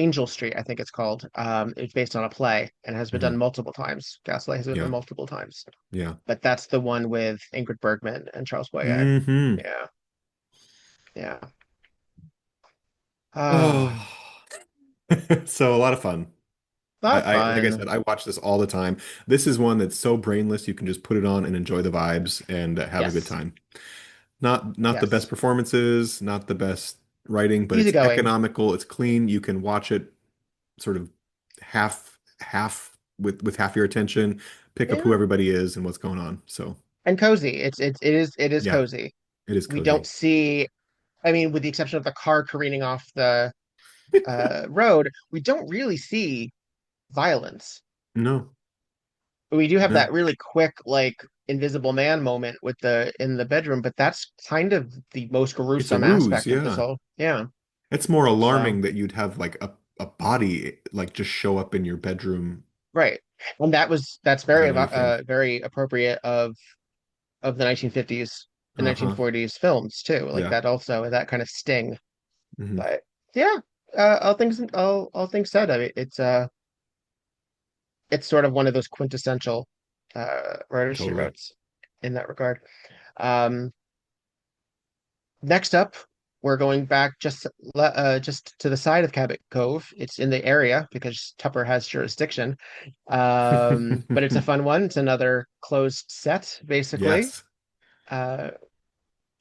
S1: think it's called. It's based on a play and has been done
S2: Hmm.
S1: multiple times. Gaslight has been done
S2: Yeah.
S1: multiple times.
S2: Yeah.
S1: But that's the one with Ingrid Bergman and Charles Boyega.
S2: Hmm.
S1: Yeah, yeah. Ah,
S2: Oh, so a lot of fun.
S1: not
S2: Like I
S1: fun.
S2: said, I watch this all the time. This is one that's so brainless you can just put it on and enjoy the vibes and have a good
S1: Yes,
S2: time. Not the best
S1: yes.
S2: performances, not the best. writing, but it's
S1: Easygoing.
S2: economical. It's clean. You can watch it sort of half with half your attention, pick up who
S1: Yeah.
S2: everybody is and what's going on. So
S1: And cozy. It is
S2: yeah,
S1: cozy.
S2: it is
S1: We don't
S2: cozy.
S1: see, I mean, with the exception of the car careening off the road, we don't really see violence.
S2: No,
S1: We do have
S2: no.
S1: that really quick, like, invisible man moment with the in the bedroom, but that's kind of the most
S2: It's a
S1: gruesome
S2: ruse,
S1: aspect of this
S2: yeah.
S1: whole, yeah.
S2: It's more
S1: So,
S2: alarming that you'd have like a body like just show up in your bedroom
S1: right. And that's
S2: without
S1: very
S2: anything.
S1: very appropriate of the 1950s and
S2: Uh-huh.
S1: 1940s films too. Like
S2: Yeah.
S1: that also, that kind of sting.
S2: Hmm.
S1: But yeah, all things said, I mean, it's sort of one of those quintessential writer she
S2: Totally.
S1: wrote in that regard. Um, Next up, we're going back just to the side of Cabot Cove. It's in the area because Tupper has jurisdiction. But it's a fun one. It's another closed set, basically.
S2: Yes.
S1: Uh,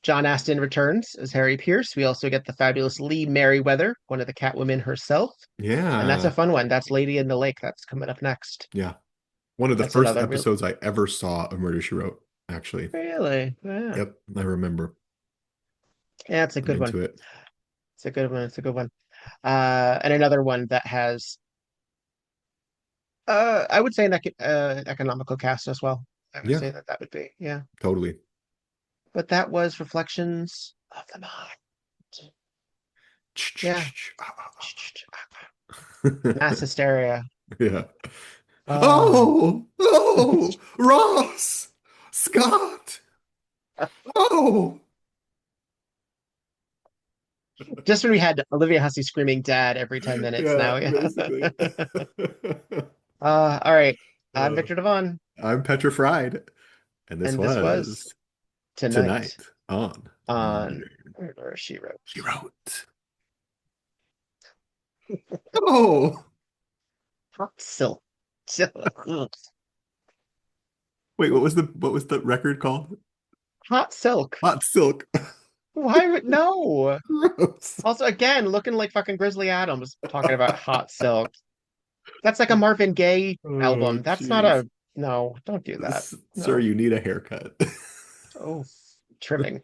S1: John Astin returns as Harry Pierce. We also get the fabulous Lee Merriweather, one of the Catwomen herself. And that's a
S2: Yeah.
S1: fun one. That's Lady in the Lake. That's coming up next.
S2: Yeah. One of the
S1: That's
S2: first
S1: another real,
S2: episodes I ever saw of Murder, She Wrote, actually.
S1: really, yeah.
S2: Yep, I remember.
S1: Yeah, it's a
S2: I'm
S1: good one.
S2: into it.
S1: It's a good one. It's a good one. And another one that has, I would say an economical cast as well. I would
S2: Yeah,
S1: say that would be, yeah.
S2: totally.
S1: But that was Reflections of the Mind. Yeah. Mass hysteria.
S2: Yeah.
S1: Uh,
S2: Oh, Ross, Scott. Oh,
S1: just when we had Olivia Hussey screaming "Dad" every 10 minutes.
S2: yeah,
S1: Now, yeah.
S2: basically.
S1: All right. I'm
S2: Uh,
S1: Victor Devon,
S2: I'm petrified, and this
S1: and this was
S2: was
S1: Tonight
S2: tonight on
S1: on
S2: Murder,
S1: Murder, She Wrote.
S2: She Wrote. Oh,
S1: Hot Silk.
S2: wait, what was the record called?
S1: Hot Silk.
S2: Hot Silk.
S1: Why would no?
S2: Gross.
S1: Also, again, looking like fucking Grizzly Adams talking about Hot Silk. That's like a Marvin Gaye
S2: Oh,
S1: album. That's not
S2: jeez.
S1: a no, don't do that.
S2: Sir,
S1: No.
S2: you need a haircut.
S1: Oh, trimming.